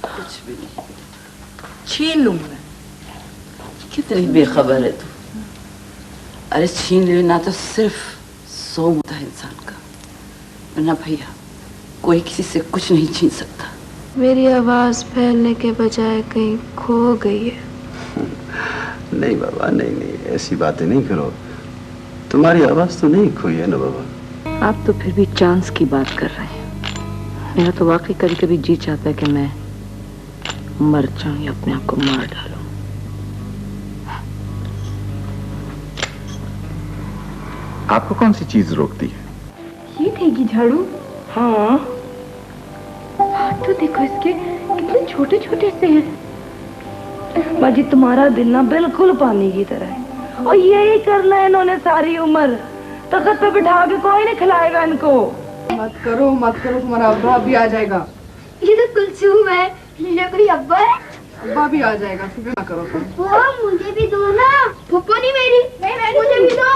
कुछ भी नहीं। छीन लूं मैं। कितनी बेखबर है तू। अरे छीन लेना तो सिर्फ 100 होता है इंसान का, वरना भैया कोई किसी से कुछ नहीं छीन सकता। मेरी आवाज फैलने के बजाय कहीं खो गई है। नहीं बाबा, नहीं, ऐसी बातें नहीं करो। तुम्हारी आवाज तो नहीं खोई है ना बाबा। आप तो फिर भी चांस की बात कर रहे हैं। मेरा तो वाकई कभी कभी जी चाहता है कि मैं मर जाऊं या अपने आप को मार डालूं। आपको कौन सी चीज रोकती है? ये कहेगी झाड़ू? हाँ। तो देखो इसके कितने छोटे छोटे से हैं। माँ जी तुम्हारा दिल ना बिल्कुल पानी की तरह है और यही करना है इन्होंने सारी उम्र। तख्त पे बिठा के कोई नहीं खिलाएगा इनको। मत करो तुम्हारा अब्बा भी आ जाएगा। ये तो कुलसुम है, लकड़ी अब्बा है। अब्बा भी आ जाएगा, फिक्र ना करो तुम। मुझे भी दो ना। फुप्पो नहीं मेरी, मुझे भी दो,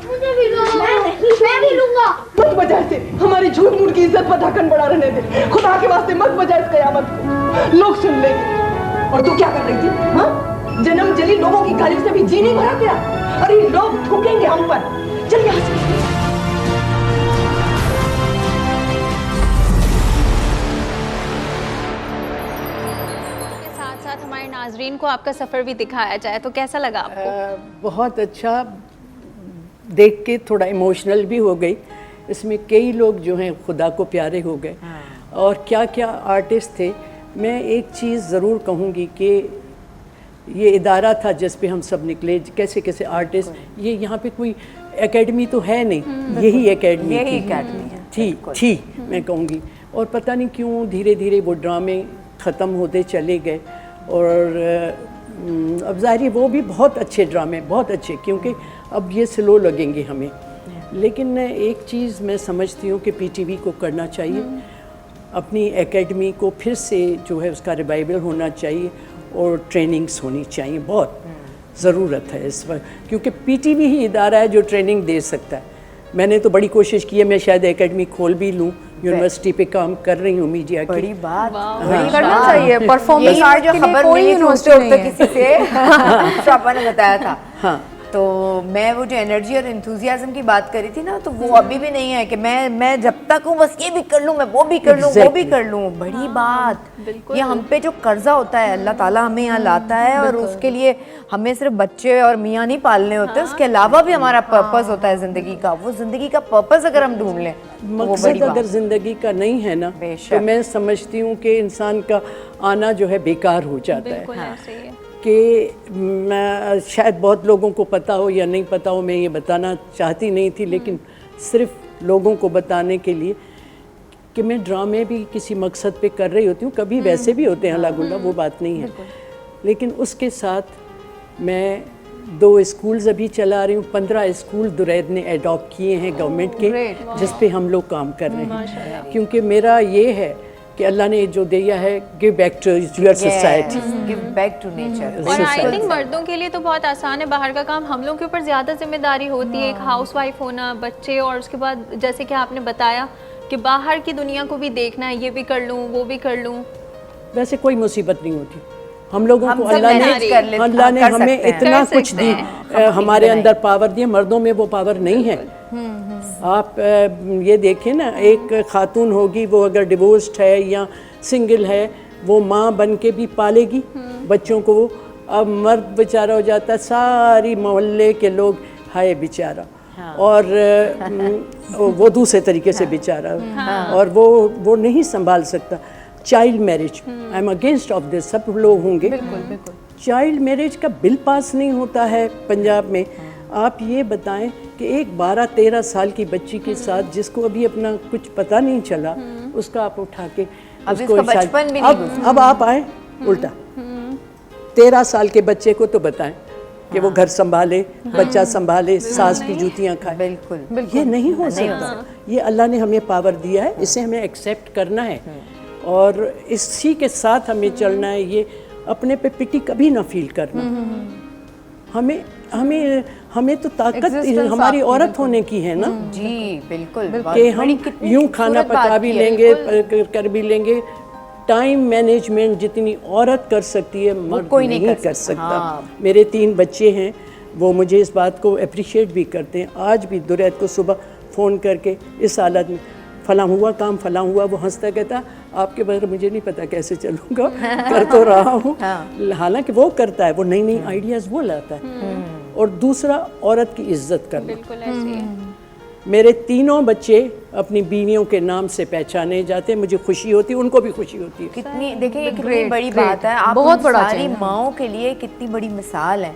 मुझे भी दो। मैं भी लूंगा। मत बजा इसे, हमारी झूठ मूठ की इज्जत पर ढक्कन बढ़ा रहने दे। खुदा के वास्ते मत बजा इस कयामत को, लोग सुन लेंगे। और तू क्या कर रही थी? हाँ, जन्म जली लोगों की गालियों से भी जी नहीं भरा तेरा? अरे लोग थूकेंगे हम पर। चल यहाँ से। साथ हमारे नाजरीन को आपका सफ़र भी दिखाया जाए तो कैसा लगा आपको? बहुत अच्छा, देख के थोड़ा इमोशनल भी हो गई। इसमें कई लोग जो हैं खुदा को प्यारे हो गए। और क्या क्या आर्टिस्ट थे। मैं एक चीज़ ज़रूर कहूँगी कि ये इदारा था जिस पे हम सब निकले, कैसे कैसे आर्टिस्ट। ये यहाँ पे कोई एकेडमी तो है नहीं, यही एकेडमी थी मैं कहूँगी। और पता नहीं क्यों धीरे धीरे वो ड्रामे ख़त्म होते चले गए। और अब ज़ाहिर है वो भी बहुत अच्छे ड्रामे, बहुत अच्छे, क्योंकि अब ये स्लो लगेंगे हमें। लेकिन एक चीज़ मैं समझती हूँ कि पीटीवी को करना चाहिए, अपनी एकेडमी को फिर से जो है उसका रिवाइवल होना चाहिए और ट्रेनिंग्स होनी चाहिए। बहुत ज़रूरत है इस वक्त, क्योंकि पीटीवी ही इदारा है जो ट्रेनिंग दे सकता है। मैंने तो बड़ी कोशिश की है, मैं शायद एकेडमी खोल भी लूँ, यूनिवर्सिटी पे काम कर रही हूँ मीडिया की। बड़ी बात, बड़ी करना चाहिए। परफॉर्मेंस आज जो खबर मिली थी उस पे किसी से शापा ने बताया था। हाँ, तो मैं वो जो एनर्जी और एंथुजियाज्म की बात करी थी ना, तो वो अभी भी नहीं है कि मैं जब तक हूँ बस ये भी कर लूँ, मैं वो भी कर लूँ, वो भी कर लूँ। बड़ी बात, ये हम पे जो कर्जा होता है अल्लाह ताला हमें यहाँ लाता है, और उसके लिए हमें सिर्फ बच्चे और मियाँ नहीं पालने होते, उसके अलावा भी हमारा पर्पस होता है ज़िंदगी का। वो ज़िंदगी का पर्पस अगर हम ढूंढ लें, मकसद अगर ज़िंदगी का नहीं है ना, तो मैं समझती हूँ कि इंसान का आना जो है बेकार हो जाता है। कि मैं शायद बहुत लोगों को पता हो या नहीं पता हो, मैं ये बताना चाहती नहीं थी, लेकिन सिर्फ लोगों को बताने के लिए कि मैं ड्रामे भी किसी मकसद पे कर रही होती हूँ। कभी वैसे भी होते हैं अल्लाह गुल्ला, वो बात नहीं है। लेकिन उसके साथ मैं 2 स्कूल्स अभी चला रही हूँ। 15 स्कूल दुरैद ने एडॉप्ट किए हैं गवर्नमेंट के, जिस पे हम लोग काम कर रहे हैं। क्योंकि मेरा ये है कि अल्लाह ने जो दिया है, give back to your society, give back to nature. और आई थिंक मर्दों के लिए तो बहुत आसान है बाहर का काम, हम लोग के ऊपर ज़्यादा जिम्मेदारी होती है। एक हाउसवाइफ होना, बच्चे, और उसके बाद जैसे कि आपने बताया कि बाहर की दुनिया को भी देखना है, ये भी कर लूँ, वो भी कर लूँ। वैसे कोई मुसीबत नहीं होती हम लोगों को। अल्लाह ने हमें इतना कुछ दी, हमारे अंदर पावर दी, मर्दों में वो पावर नहीं है। आप ये देखें ना, एक खातून होगी, वो अगर डिवोर्स्ड है या सिंगल है, वो माँ बन के भी पालेगी बच्चों को। अब मर्द बेचारा हो जाता है, सारी मोहल्ले के लोग हाय बेचारा, और वो दूसरे तरीके से बेचारा, और वो नहीं संभाल सकता। Child marriage, I am against of this, सब लोग होंगे। चाइल्ड मैरिज का बिल पास नहीं होता है पंजाब में। आप ये बताएं कि एक 12-13 साल की बच्ची के साथ, जिसको अभी अपना कुछ पता नहीं चला, उसका आप उठा के उसको बचपन भी नहीं। अब आप आए उल्टा, 13 साल के बच्चे को तो बताएं कि वो घर संभाले, बच्चा संभाले, सास की जूतियां खाए। बिल्कुल, ये नहीं हो सकता। ये अल्लाह ने हमें पावर दिया है, इसे हमें एक्सेप्ट करना है और इसी के साथ हमें चलना है। ये अपने पे पिटी कभी ना फील करना। हमें हमें हमें तो ताकत हमारी औरत होने की है ना जी। बिल्कुल, कि हम यूं खाना पका भी लेंगे, कर भी लेंगे। टाइम मैनेजमेंट जितनी औरत कर सकती है, मर्द कोई नहीं कर सकता। मेरे 3 बच्चे हैं, वो मुझे इस बात को अप्रिशिएट भी करते हैं। आज भी दुरैद को सुबह फ़ोन करके इस हालत में, फलां हुआ काम, फलां हुआ, वो हंसता कहता आपके बगैर मुझे नहीं पता कैसे चलूँगा, कर तो रहा हूँ। हालांकि वो करता है, वो नई नई आइडियाज़ वो लाता है। और दूसरा, औरत की इज्जत करना। बिल्कुल ऐसे ही है। मेरे 3 बच्चे अपनी बीवियों के नाम से पहचाने जाते हैं, मुझे खुशी होती है, उनको भी खुशी होती है। कितनी देखिए, ये कितनी बड़ी बात है। आप बहुत सारी माओं के लिए कितनी बड़ी मिसाल है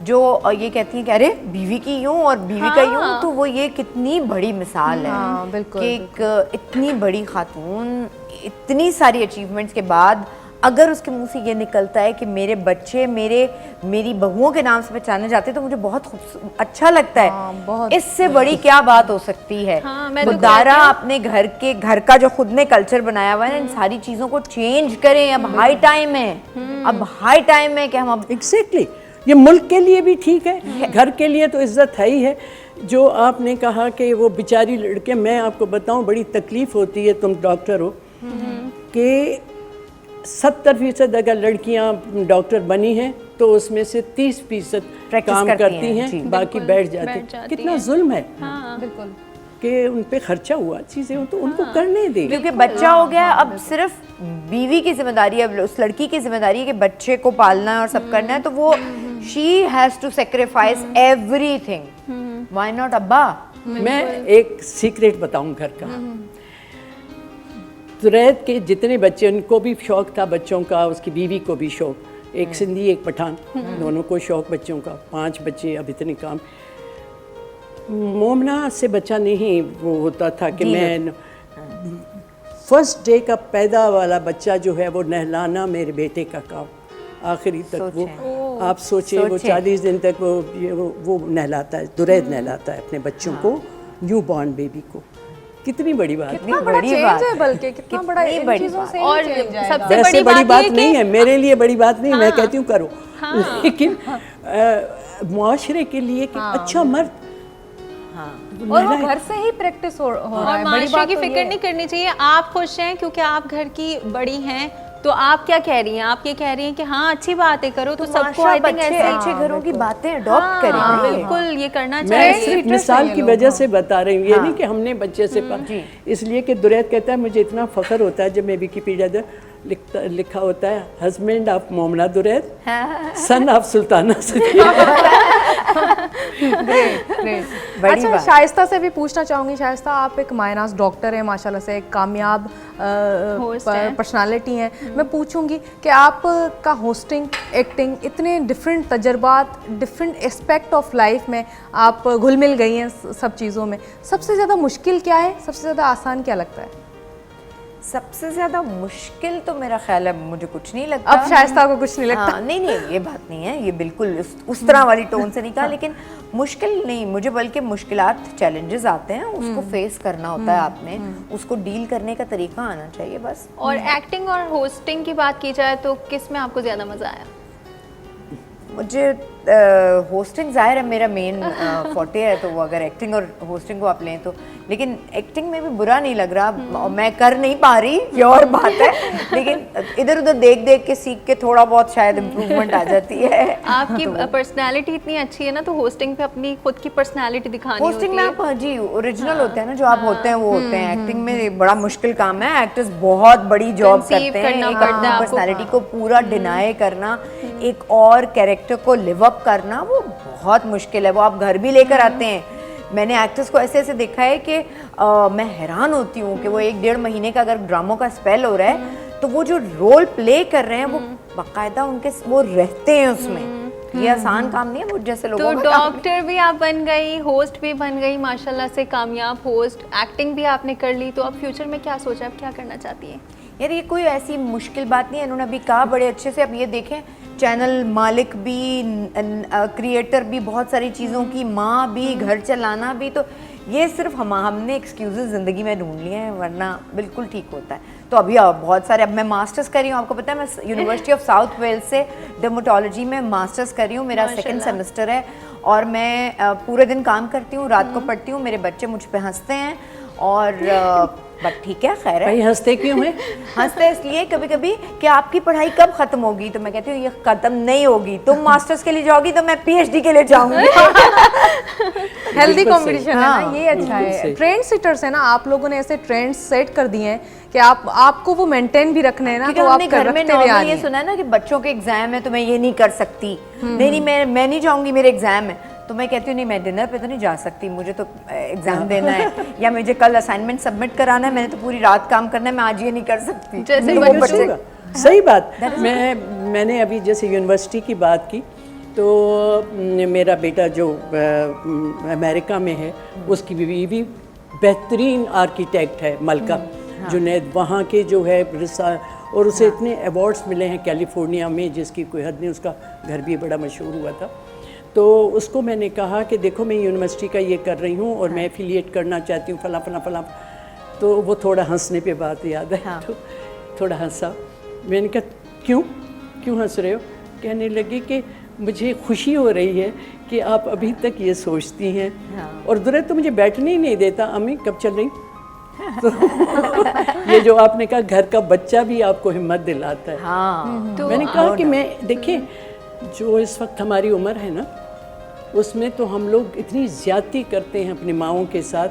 जो ये कहती हैं कि अरे बीवी की यूं और बीवी का यूं, तो वो ये कितनी बड़ी मिसाल है। बिल्कुल, कि एक इतनी बड़ी खातून इतनी सारी अचीवमेंट्स के बाद अगर उसके मुंह से ये निकलता है कि मेरे बच्चे मेरी बहुओं के नाम से पहचाने जाते हैं, तो मुझे बहुत अच्छा लगता है। इससे बड़ी क्या बात हो सकती है। मुदारा अपने घर का जो खुद ने कल्चर बनाया हुआ है ना, इन सारी चीज़ों को चेंज करें। अब हाई टाइम है, अब हाई टाइम है कि हम अब एग्जैक्टली ये मुल्क के लिए भी ठीक है, घर के लिए तो इज्जत है ही है। जो आपने कहा कि वो बेचारी लड़के, मैं आपको बताऊं बड़ी तकलीफ़ होती है, तुम डॉक्टर हो, कि 70% अगर लड़कियां डॉक्टर बनी हैं तो उसमें से 30% काम करती हैं, बाकी बैठ जाती। कितना जुल्म है। बिल्कुल कि उन पे खर्चा हुआ चीज़ें तो उनको करने दें, क्योंकि बच्चा हो गया। अब सिर्फ बीवी की जिम्मेदारी है, अब उस लड़की की जिम्मेदारी है कि बच्चे को पालना है और सब करना है, तो वो she has to sacrifice everything. Why not अब्बा? मैं एक सीक्रेट बताऊं घर का। दुरैद के जितने बच्चे, उनको भी शौक़ था बच्चों का, उसकी बीवी को भी शौक़, एक सिंधी एक पठान, दोनों को शौक़ बच्चों का, 5 बच्चे। अब इतने काम मोमना से बच्चा नहीं वो होता था कि मैं फर्स्ट डे का पैदा वाला बच्चा जो है वो नहलाना मेरे बेटे का काम, आखिरी तक वो आप सोचें वो 40 दिन तक वो नहलाता है, दुरैद नहलाता है अपने बच्चों को, न्यू बॉर्न बेबी को। कितनी बड़ी बात, कितना बड़ा चेंज है, बल्कि कितना बड़ा इन चीज़ों से और सबसे वैसे बड़ी बात नहीं है मेरे लिए, बड़ी बात नहीं, मैं कहती हूँ करो, लेकिन मुआशरे के लिए कि अच्छा मर्द, और वो घर से ही प्रैक्टिस हो रहा है। बड़ी बात की फिक्र नहीं करनी चाहिए। आप खुश हैं क्योंकि आप घर की बड़ी हैं, तो आप क्या कह रही हैं? आप ये कह रही हैं कि हाँ अच्छी बातें करो, तो सबको आई थिंक ऐसे अच्छे घरों की बातें अडॉप्ट करें। बिल्कुल ये करना मैं चाहिए। सिर्फ मिसाल की वजह से बता रही हूँ, ये नहीं कि हमने बच्चे से इसलिए कि दुरैद कहता है मुझे इतना फख्र होता है जब मैं विकिपीडिया लिखा होता है husband of Momna Duraid, son of Sultana Sadia. अच्छा, शाइस्ता से भी पूछना चाहूँगी। शाइस्ता, आप एक मायनाज डॉक्टर हैं माशाल्लाह से, एक कामयाब पर्सनालिटी हैं। मैं पूछूंगी कि आपका होस्टिंग, एक्टिंग, इतने डिफरेंट तजर्बात, डिफरेंट एस्पेक्ट ऑफ लाइफ में आप घुल मिल गई हैं सब चीज़ों में, सबसे ज़्यादा मुश्किल क्या है, सबसे ज़्यादा आसान क्या लगता है? सबसे ज़्यादा मुश्किल तो मेरा ख्याल है मुझे कुछ नहीं लगता। अब शाइस्ता को कुछ नहीं लगता? हाँ, नहीं ये बात नहीं है, ये बिल्कुल उस तरह वाली टोन से नहीं कहा, लेकिन मुश्किल नहीं मुझे, बल्कि मुश्किलात, चैलेंजेस आते हैं, उसको फेस करना होता है आपने, उसको डील करने का तरीका आना चाहिए बस। और एक्टिंग और होस्टिंग की बात की जाए तो किस में आपको ज़्यादा मज़ा आया? मुझे होस्टिंग ज़ाहिर है मेरा मेन फोटे है, तो वो अगर एक्टिंग और होस्टिंग को आप लें तो, लेकिन एक्टिंग में भी बुरा नहीं लग रहा, और मैं कर नहीं पा रही ये और बात है, लेकिन इधर उधर देख के सीख के थोड़ा बहुत शायद इम्प्रूवमेंट आ जाती है। आपकी पर्सनालिटी इतनी अच्छी है ना, तो होस्टिंग पे अपनी खुद की पर्सनालिटी दिखानी होस्टिंग में आप जी ओरिजिनल होते हैं ना, जो आप होते हैं वो होते हैं। एक्टिंग में बड़ा मुश्किल काम है, एक्टर्स बहुत बड़ी जॉब करते हैं, एक अपनी पर्सनालिटी को पूरा डिनाई करना, एक और कैरेक्टर को लिव अप करना, वो बहुत मुश्किल है, वो आप घर भी लेकर आते हैं। मैंने एक्टर्स को ऐसे ऐसे देखा है कि मैं हैरान होती हूँ कि वो 1-1.5 महीने का अगर ड्रामों का स्पेल हो रहा है, तो वो जो रोल प्ले कर रहे हैं वो बाकायदा उनके वो रहते हैं उसमें। ये आसान काम नहीं है, वो जैसे लोगों तो डॉक्टर भी आप बन गई, होस्ट भी बन गई, माशाल्लाह से कामयाब होस्ट, एक्टिंग भी आपने कर ली, तो अब फ्यूचर में क्या सोचा, अब क्या करना चाहती हैं? यार ये कोई ऐसी मुश्किल बात नहीं है, इन्होंने अभी कहा बड़े अच्छे से। अब ये देखें, चैनल मालिक भी, क्रिएटर भी, बहुत सारी चीज़ों की माँ भी, घर चलाना भी, तो ये सिर्फ हमने एक्सक्यूजेस ज़िंदगी में ढूंढ लिए हैं, वरना बिल्कुल ठीक होता है। तो अभी बहुत सारे, अब मैं मास्टर्स कर रही हूँ, आपको पता है मैं यूनिवर्सिटी ऑफ साउथ वेल्स से डर्मेटोलॉजी में मास्टर्स कर रही हूँ, मेरा 2nd सेमेस्टर है, और मैं पूरे दिन काम करती हूँ, रात को पढ़ती हूँ, मेरे बच्चे मुझ पर हंसते हैं, और बट ठीक है, खैर है। हंसते क्यों हैं? हंसते इसलिए कभी कभी कि आपकी पढ़ाई कब खत्म होगी, तो मैं कहती हूँ ये खत्म नहीं होगी, तुम मास्टर्स के लिए जाओगी तो मैं PhD के लिए जाऊंगी। हेल्दी कंपटीशन है ना, ये अच्छा है। ट्रेंड सेटर्स है ना, आप लोगों ने ऐसे ट्रेंड सेट कर दिए हैं कि आपको वो मेंटेन भी रखने हैं ना, तो आप घर में नॉर्मली ये सुना है ना कि बच्चों के एग्जाम है तो मैं ये नहीं कर सकती, नहीं मैं नहीं जाऊंगी, मेरे एग्जाम है, तो मैं कहती हूँ नहीं मैं डिनर पे तो नहीं जा सकती, मुझे तो एग्जाम देना है, या मुझे कल असाइनमेंट सबमिट कराना है, मैंने तो पूरी रात काम करना है, मैं आज ये नहीं कर सकती। जैसे सही बात। मैंने अभी जैसे यूनिवर्सिटी की बात की, तो मेरा बेटा जो अमेरिका में है, उसकी बीवी बेहतरीन आर्किटेक्ट है, मलका जुनैद, वहाँ के जो है और उसे इतने अवार्ड्स मिले हैं कैलिफोर्निया में जिसकी कोई हद नहीं, उसका घर भी बड़ा मशहूर हुआ था। तो उसको मैंने कहा कि देखो मैं यूनिवर्सिटी का ये कर रही हूँ और मैं एफिलिएट करना चाहती हूँ फला फला फला। तो वो थोड़ा हंसने पे बात याद है, तो थोड़ा हंसा। मैंने कहा क्यों हंस रहे हो? कहने लगी कि मुझे खुशी हो रही है कि आप अभी तक ये सोचती हैं, और दुर्र तो मुझे बैठने ही नहीं देता। अम्मी कब चल रही? तो ये जो आपने कहा घर का बच्चा भी आपको हिम्मत दिलाता है। तो मैंने कहा कि मैं देखिए जो इस वक्त हमारी उम्र है ना, उसमें तो हम लोग इतनी ज़्यादती करते हैं अपनी माँओं के साथ।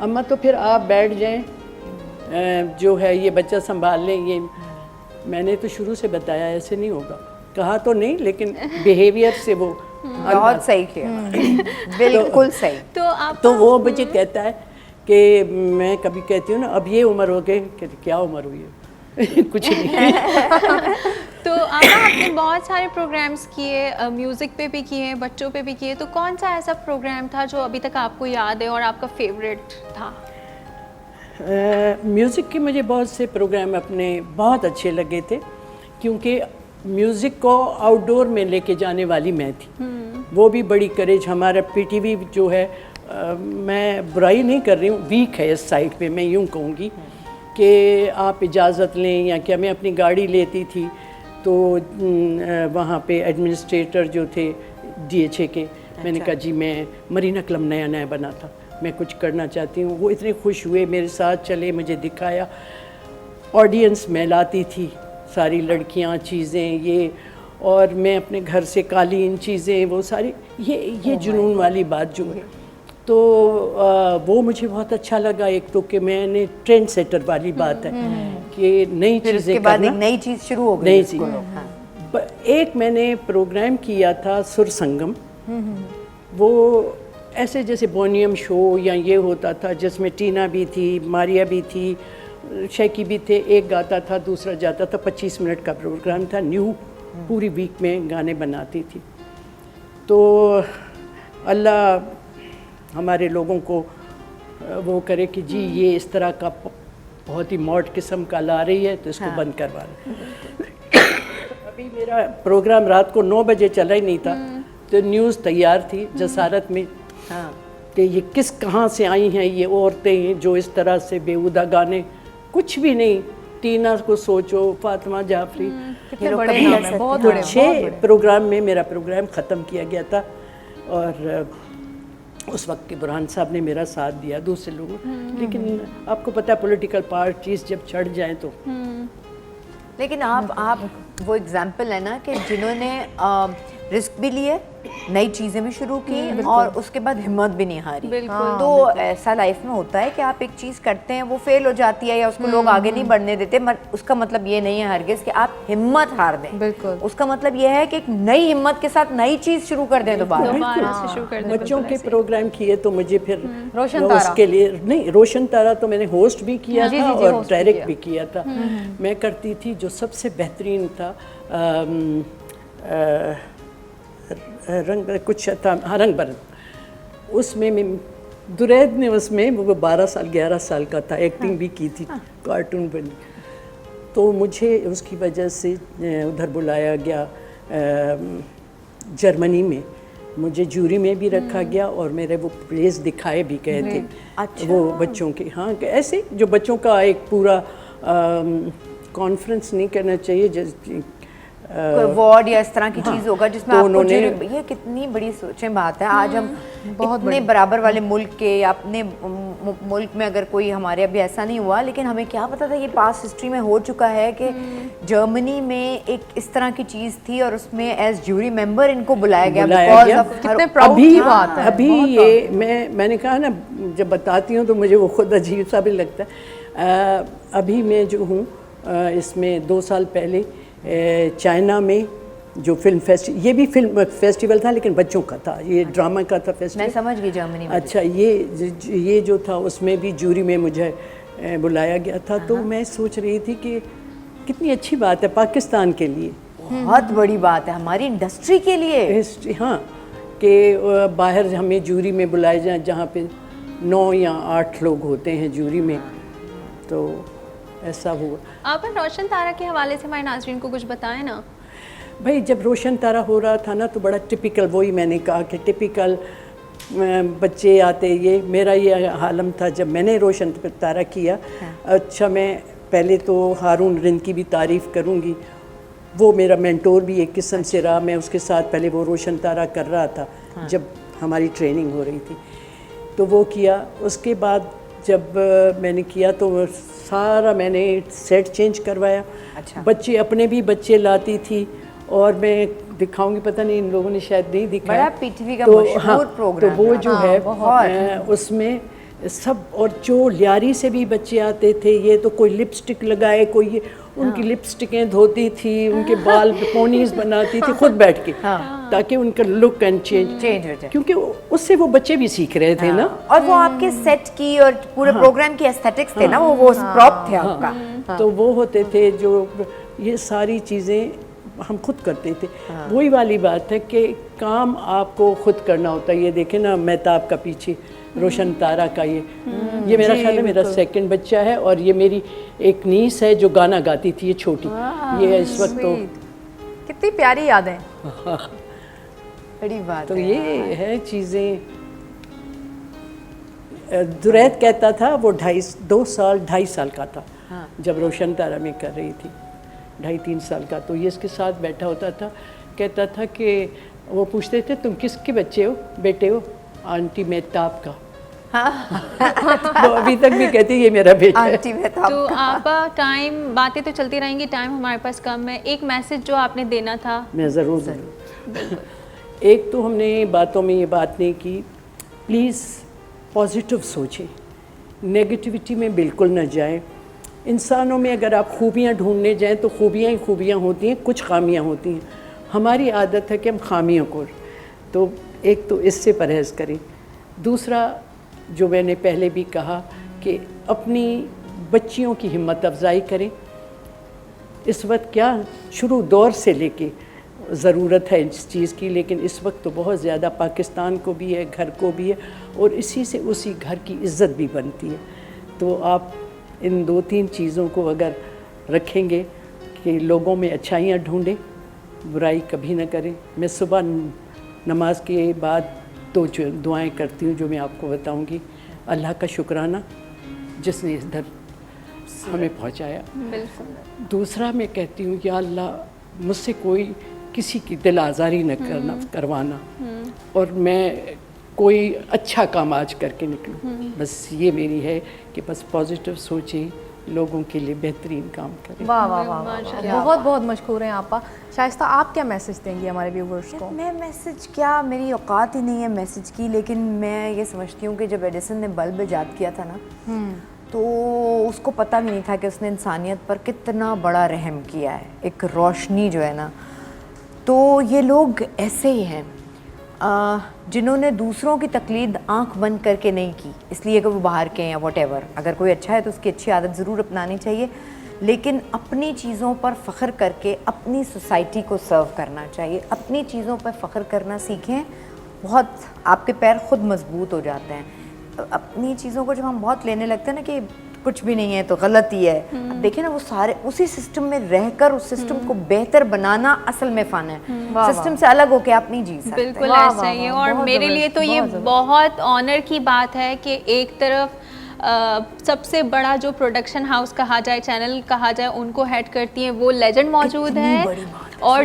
अम्मा तो फिर आप बैठ जाएं, जो है ये बच्चा संभाल लें। ये मैंने तो शुरू से बताया ऐसे नहीं होगा, कहा तो नहीं, लेकिन बिहेवियर से वो बहुत सही किया, बिल्कुल सही। तो वो मुझे कहता है कि मैं कभी कहती हूँ ना अब ये उम्र हो गई, कहती क्या उम्र हुई है कुछ नहीं। तो आपने बहुत सारे प्रोग्राम्स किए, म्यूज़िक पे भी किए, बच्चों पे भी किए, तो कौन सा ऐसा प्रोग्राम था जो अभी तक आपको याद है और आपका फेवरेट था? म्यूज़िक के मुझे बहुत से प्रोग्राम अपने बहुत अच्छे लगे थे, क्योंकि म्यूज़िक को आउटडोर में लेके जाने वाली मैं थी। वो भी बड़ी करेज। हमारा पीटीवी जो है, मैं बुराई नहीं कर रही हूँ, वीक है इस साइड पे, मैं यूँ कहूँगी कि आप इजाज़त लें या क्या। मैं अपनी गाड़ी लेती थी तो वहाँ पे एडमिनिस्ट्रेटर जो थे DHA के, मैंने कहा जी मैं मरीना क्लब नया बना था, मैं कुछ करना चाहती हूँ। वो इतने खुश हुए, मेरे साथ चले, मुझे दिखाया। ऑडियंस में लाती थी सारी लड़कियाँ चीज़ें ये, और मैं अपने घर से कालीन चीज़ें वो सारी, ये जुनून वाली बात जो है, तो वो मुझे बहुत अच्छा लगा। एक तो कि मैंने ट्रेंड सेटर वाली बात है कि नई चीज़ें करना, बाद एक नई चीज़ शुरू हो गई। नई चीज़। एक मैंने प्रोग्राम किया था सुर संगम, वो ऐसे जैसे बोनियम शो या ये होता था, जिसमें टीना भी थी, मारिया भी थी, शैकी भी थे, एक गाता था दूसरा जाता था। 25 मिनट का प्रोग्राम था, न्यू पूरी वीक में गाने बनाती थी। तो अल्लाह हमारे लोगों को वो करे कि जी ये इस तरह का बहुत ही मॉड किस्म का ला रही है, तो इसको बंद करवा लें। अभी मेरा प्रोग्राम रात को 9 बजे चला ही नहीं था, तो न्यूज़ तैयार थी जसारत में कि ये कहाँ से आई हैं ये औरतें जो इस तरह से बेहुदा गाने, कुछ भी नहीं। टीना को सोचो, फातिमा जाफरी, कितने बड़े नाम हैं, बहुत बड़े। 6 प्रोग्राम में मेरा प्रोग्राम ख़त्म किया गया था, और उस वक्त के बुरहान साहब ने मेरा साथ दिया, दूसरे लोगों। लेकिन आपको पता है पॉलिटिकल पार्टीज जब चढ़ जाएं तो। लेकिन आप वो एग्जाम्पल है ना कि जिन्होंने रिस्क भी लिए, नई चीज़ें भी शुरू की, और उसके बाद हिम्मत भी नहीं हारी। तो ऐसा लाइफ में होता है कि आप एक चीज़ करते हैं, वो फेल हो जाती है या उसको लोग आगे नहीं बढ़ने देते, उसका मतलब ये नहीं है हरगिज़ कि आप हिम्मत हार दें। उसका मतलब ये है कि एक नई हिम्मत के साथ नई चीज़ शुरू कर दें दोबारा। बच्चों के प्रोग्राम किए तो मुझे फिर रोशन तारा, उसके लिए नहीं, रोशन तारा तो मैंने होस्ट भी किया था और डायरेक्ट भी किया था। मैं करती थी जो सबसे बेहतरीन था, रंग कुछ था, हाँ रंग बरंग, उसमें मैं दुरैद ने उसमें वो 12 साल 11 साल का था, एक्टिंग भी की थी, कार्टून बनी। तो मुझे उसकी वजह से उधर बुलाया गया जर्मनी में, मुझे जूरी में भी रखा गया और मेरे वो प्लेस दिखाए भी गए थे। अच्छा। वो बच्चों के, हाँ ऐसे जो बच्चों का एक पूरा कॉन्फ्रेंस नहीं करना चाहिए, अवार्ड या इस तरह की चीज़ होगा जिसमें आपको ये कितनी बड़ी सोचें बात है। आज हम इतने बराबर वाले मुल्क के या अपने मुल्क में अगर कोई, हमारे अभी ऐसा नहीं हुआ, लेकिन हमें क्या पता था ये पास्ट हिस्ट्री में हो चुका है कि जर्मनी में एक इस तरह की चीज़ थी और उसमें एज ज्यूरी मेंबर इनको बुलाया गया। कितने प्राउड की बात है। अभी ये मैंने कहा ना, जब बताती हूँ तो मुझे वो खुद अजीब सा भी लगता है। अभी मैं जो हूँ इसमें 2 साल पहले चाइना में जो फिल्म फेस्टिवल, ये भी फिल्म फेस्टिवल था लेकिन बच्चों का था, ये ड्रामा का था फेस्टिवल। मैं समझ गई जर्मनी में। अच्छा, ये जो था उसमें भी जूरी में मुझे बुलाया गया था। तो मैं सोच रही थी कि कितनी अच्छी बात है पाकिस्तान के लिए बहुत बड़ी बात है हमारी इंडस्ट्री के लिए। हिस्ट्री, हाँ, कि बाहर हमें जूरी में बुलाए जाए जहाँ पे 9 या 8 लोग होते हैं जूरी में, तो ऐसा हुआ। आप रोशन तारा के हवाले से हमारे नाज़रीन को कुछ बताएं ना। भाई जब रोशन तारा हो रहा था ना तो बड़ा टिपिकल, वही मैंने कहा कि टिपिकल बच्चे आते, ये मेरा ये हालम था जब मैंने रोशन तारा किया। अच्छा, मैं पहले तो हारून रिंद की भी तारीफ़ करूँगी, वो मेरा मेंटोर भी एक किस्म से रहा। मैं उसके साथ पहले वो रोशन तारा कर रहा था जब हमारी ट्रेनिंग हो रही थी, तो वो किया। उसके बाद जब मैंने किया तो सारा मैंने सेट चेंज करवाया। अच्छा। बच्चे अपने भी बच्चे लाती थी, और मैं दिखाऊंगी, पता नहीं इन लोगों ने शायद नहीं दिखाया। बड़ा पीटीवी का तो मशहूर हाँ, प्रोग्राम तो वो जो है बहुत। उसमें सब, और जो लियारी से भी बच्चे आते थे, ये तो कोई लिपस्टिक लगाए, कोई ये, उनकी लिपस्टिकें धोती थी, उनके बाल पोनीज बनाती थी खुद बैठ के, ताकि उनका लुक एंड चेंज हो जाए, क्योंकि उससे वो बच्चे भी सीख रहे थे ना। और वो आपके सेट की और पूरे प्रोग्राम की एस्थेटिक्स थे ना, वो प्रॉप थे आपका। तो वो होते थे जो, ये सारी चीज़ें हम खुद करते थे। वही वाली बात है कि काम आपको खुद करना होता है। ये देखें ना, मेहताब का पीछे रोशन तारा का ये मेरा ख्याल है मेरा सेकंड बच्चा है, और ये मेरी एक नीस है जो गाना गाती थी, ये छोटी, ये इस वक्त तो कितनी प्यारी यादें। बड़ी बात तो ये है चीज़ें। दुरैत कहता था वो 2.5 साल का था जब रोशन तारा में कर रही थी, 2.5-3 साल का। तो ये इसके साथ बैठा होता था, कहता था कि वो पूछते थे तुम किसके बच्चे हो, बेटे हो? आंटी मेहताब का। वो अभी तक भी कहती है ये मेरा बेटा है। तो आप टाइम, बातें तो चलती रहेंगी, टाइम हमारे पास कम है। एक मैसेज जो आपने देना था। मैं ज़रूर एक तो हमने बातों में ये बात नहीं की, प्लीज़ पॉजिटिव सोचें, नेगेटिविटी में बिल्कुल न जाएं। इंसानों में अगर आप खूबियाँ ढूंढने जाएं तो खूबियाँ ही खूबियाँ होती हैं, कुछ खामियाँ होती हैं। हमारी आदत है कि हम खामियों को, तो एक तो इससे परहेज़ करें। दूसरा, जो मैंने पहले भी कहा कि अपनी बच्चियों की हिम्मत अफजाई करें। इस वक्त क्या शुरू दौर से लेके ज़रूरत है इस चीज़ की, लेकिन इस वक्त तो बहुत ज़्यादा पाकिस्तान को भी है, घर को भी है, और इसी से उसी घर की इज़्ज़त भी बनती है। तो आप इन 2-3 चीज़ों को अगर रखेंगे कि लोगों में अच्छाइयाँ ढूंढें, बुराई कभी ना करें। मैं सुबह नमाज के बाद 2 दुआएं करती हूँ जो मैं आपको बताऊँगी। अल्लाह का शुक्राना जिसने इधर हमें पहुँचाया। दूसरा मैं कहती हूँ कि अल्लाह मुझसे कोई किसी की दिल आज़ारी न करवाना, और मैं कोई अच्छा काम आज करके निकलूँ। बस ये मेरी है कि बस पॉजिटिव सोचें, लोगों के लिए बेहतरीन काम करें। वाह वाह वाह, बहुत बहुत मशहूर हैं आपा। शाइस्ता, आप क्या मैसेज देंगी हमारे व्यूवर्स को? मैं मैसेज क्या, मेरी औकात ही नहीं है मैसेज की, लेकिन मैं ये समझती हूँ कि जब एडिसन ने बल्ब ईजाद किया था ना, तो उसको पता भी नहीं था कि उसने इंसानियत पर कितना बड़ा रहम किया है, एक रोशनी जो है ना। तो ये लोग ऐसे ही हैं जिन्होंने दूसरों की तकलीद आंख बंद करके नहीं की, इसलिए कि वो बाहर के हैं या व्हाटएवर। अगर कोई अच्छा है तो उसकी अच्छी आदत ज़रूर अपनानी चाहिए, लेकिन अपनी चीज़ों पर फ़ख्र करके अपनी सोसाइटी को सर्व करना चाहिए। अपनी चीज़ों पर फ़ख्र करना सीखें, बहुत आपके पैर खुद मजबूत हो जाते हैं। अपनी चीज़ों को जब हम बहुत लेने लगते हैं ना कि कुछ भी नहीं है तो गलत ही है, अब देखिए ना वो सारे उसी सिस्टम में रहकर उस सिस्टम को बेहतर बनाना असल में फ़न है। सिस्टम से अलग होकर आप नहीं जी सकते। बिल्कुल ऐसा ही है। और मेरे लिए तो ये बहुत ऑनर की बात है कि एक तरफ सबसे बड़ा जो प्रोडक्शन हाउस कहा जाए, चैनल कहा जाए, उनको हेड करती हैं वो लेजेंड मौजूद है, और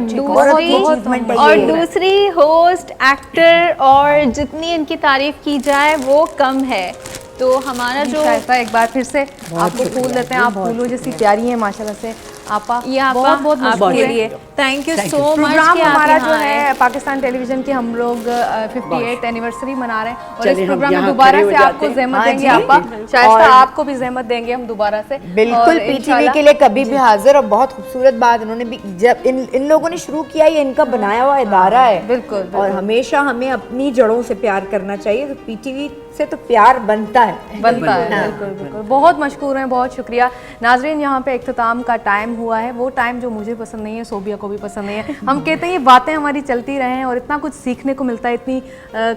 दूसरी होस्ट, एक्टर, और जितनी इनकी तारीफ की जाए वो कम है। तो हमारा जो एक बार फिर से आपको फूल देते हैं, आप फूलों जैसी प्यारी हैं माशाल्लाह से आपा। ये आपा बहुत बहुत आपके लिए thank you so much. Programme हमारा जो है पाकिस्तान टेलीविजन की, हम लोग 58th एनिवर्सरी मना रहे हैं, और इस प्रोग्राम में दोबारा से आपको जहमत देंगे आपा। शायद आपको भी जहमत देंगे हम दोबारा से। बिल्कुल, पीटीवी के लिए कभी भी हाजिर। और बहुत खूबसूरत बात इन्होंने भी, जब इन लोगों ने शुरू किया, ये इनका बनाया हुआ इदारा है। बिल्कुल। और हमेशा हमें अपनी जड़ों से प्यार करना चाहिए, तो पीटीवी से तो प्यार बनता है। बिल्कुल बिल्कुल। बहुत मशकूर हैं, बहुत शुक्रिया नाजरीन। यहाँ पे इख्तिताम का टाइम हुआ है, वो टाइम जो मुझे पसंद नहीं है, सोबिया को भी पसंद नहीं है। हम कहते हैं ये बातें हमारी चलती रहें और इतना कुछ सीखने को मिलता है, इतनी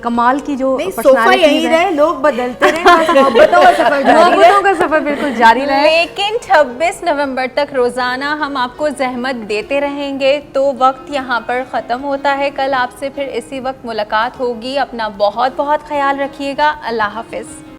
कमाल की जो सोफा यही रहे, लोग बदलते रहे, मोहब्बतों का सफर जारी रहे। मोहब्बतों का सफर बिल्कुल जारी रहे। लेकिन 26 नवंबर तक रोजाना हम आपको जहमत देते रहेंगे, तो वक्त यहाँ पर ख़त्म होता है। कल आपसे फिर इसी वक्त मुलाकात होगी। अपना बहुत बहुत ख्याल रखिएगा। अल्लाह हाफिज़।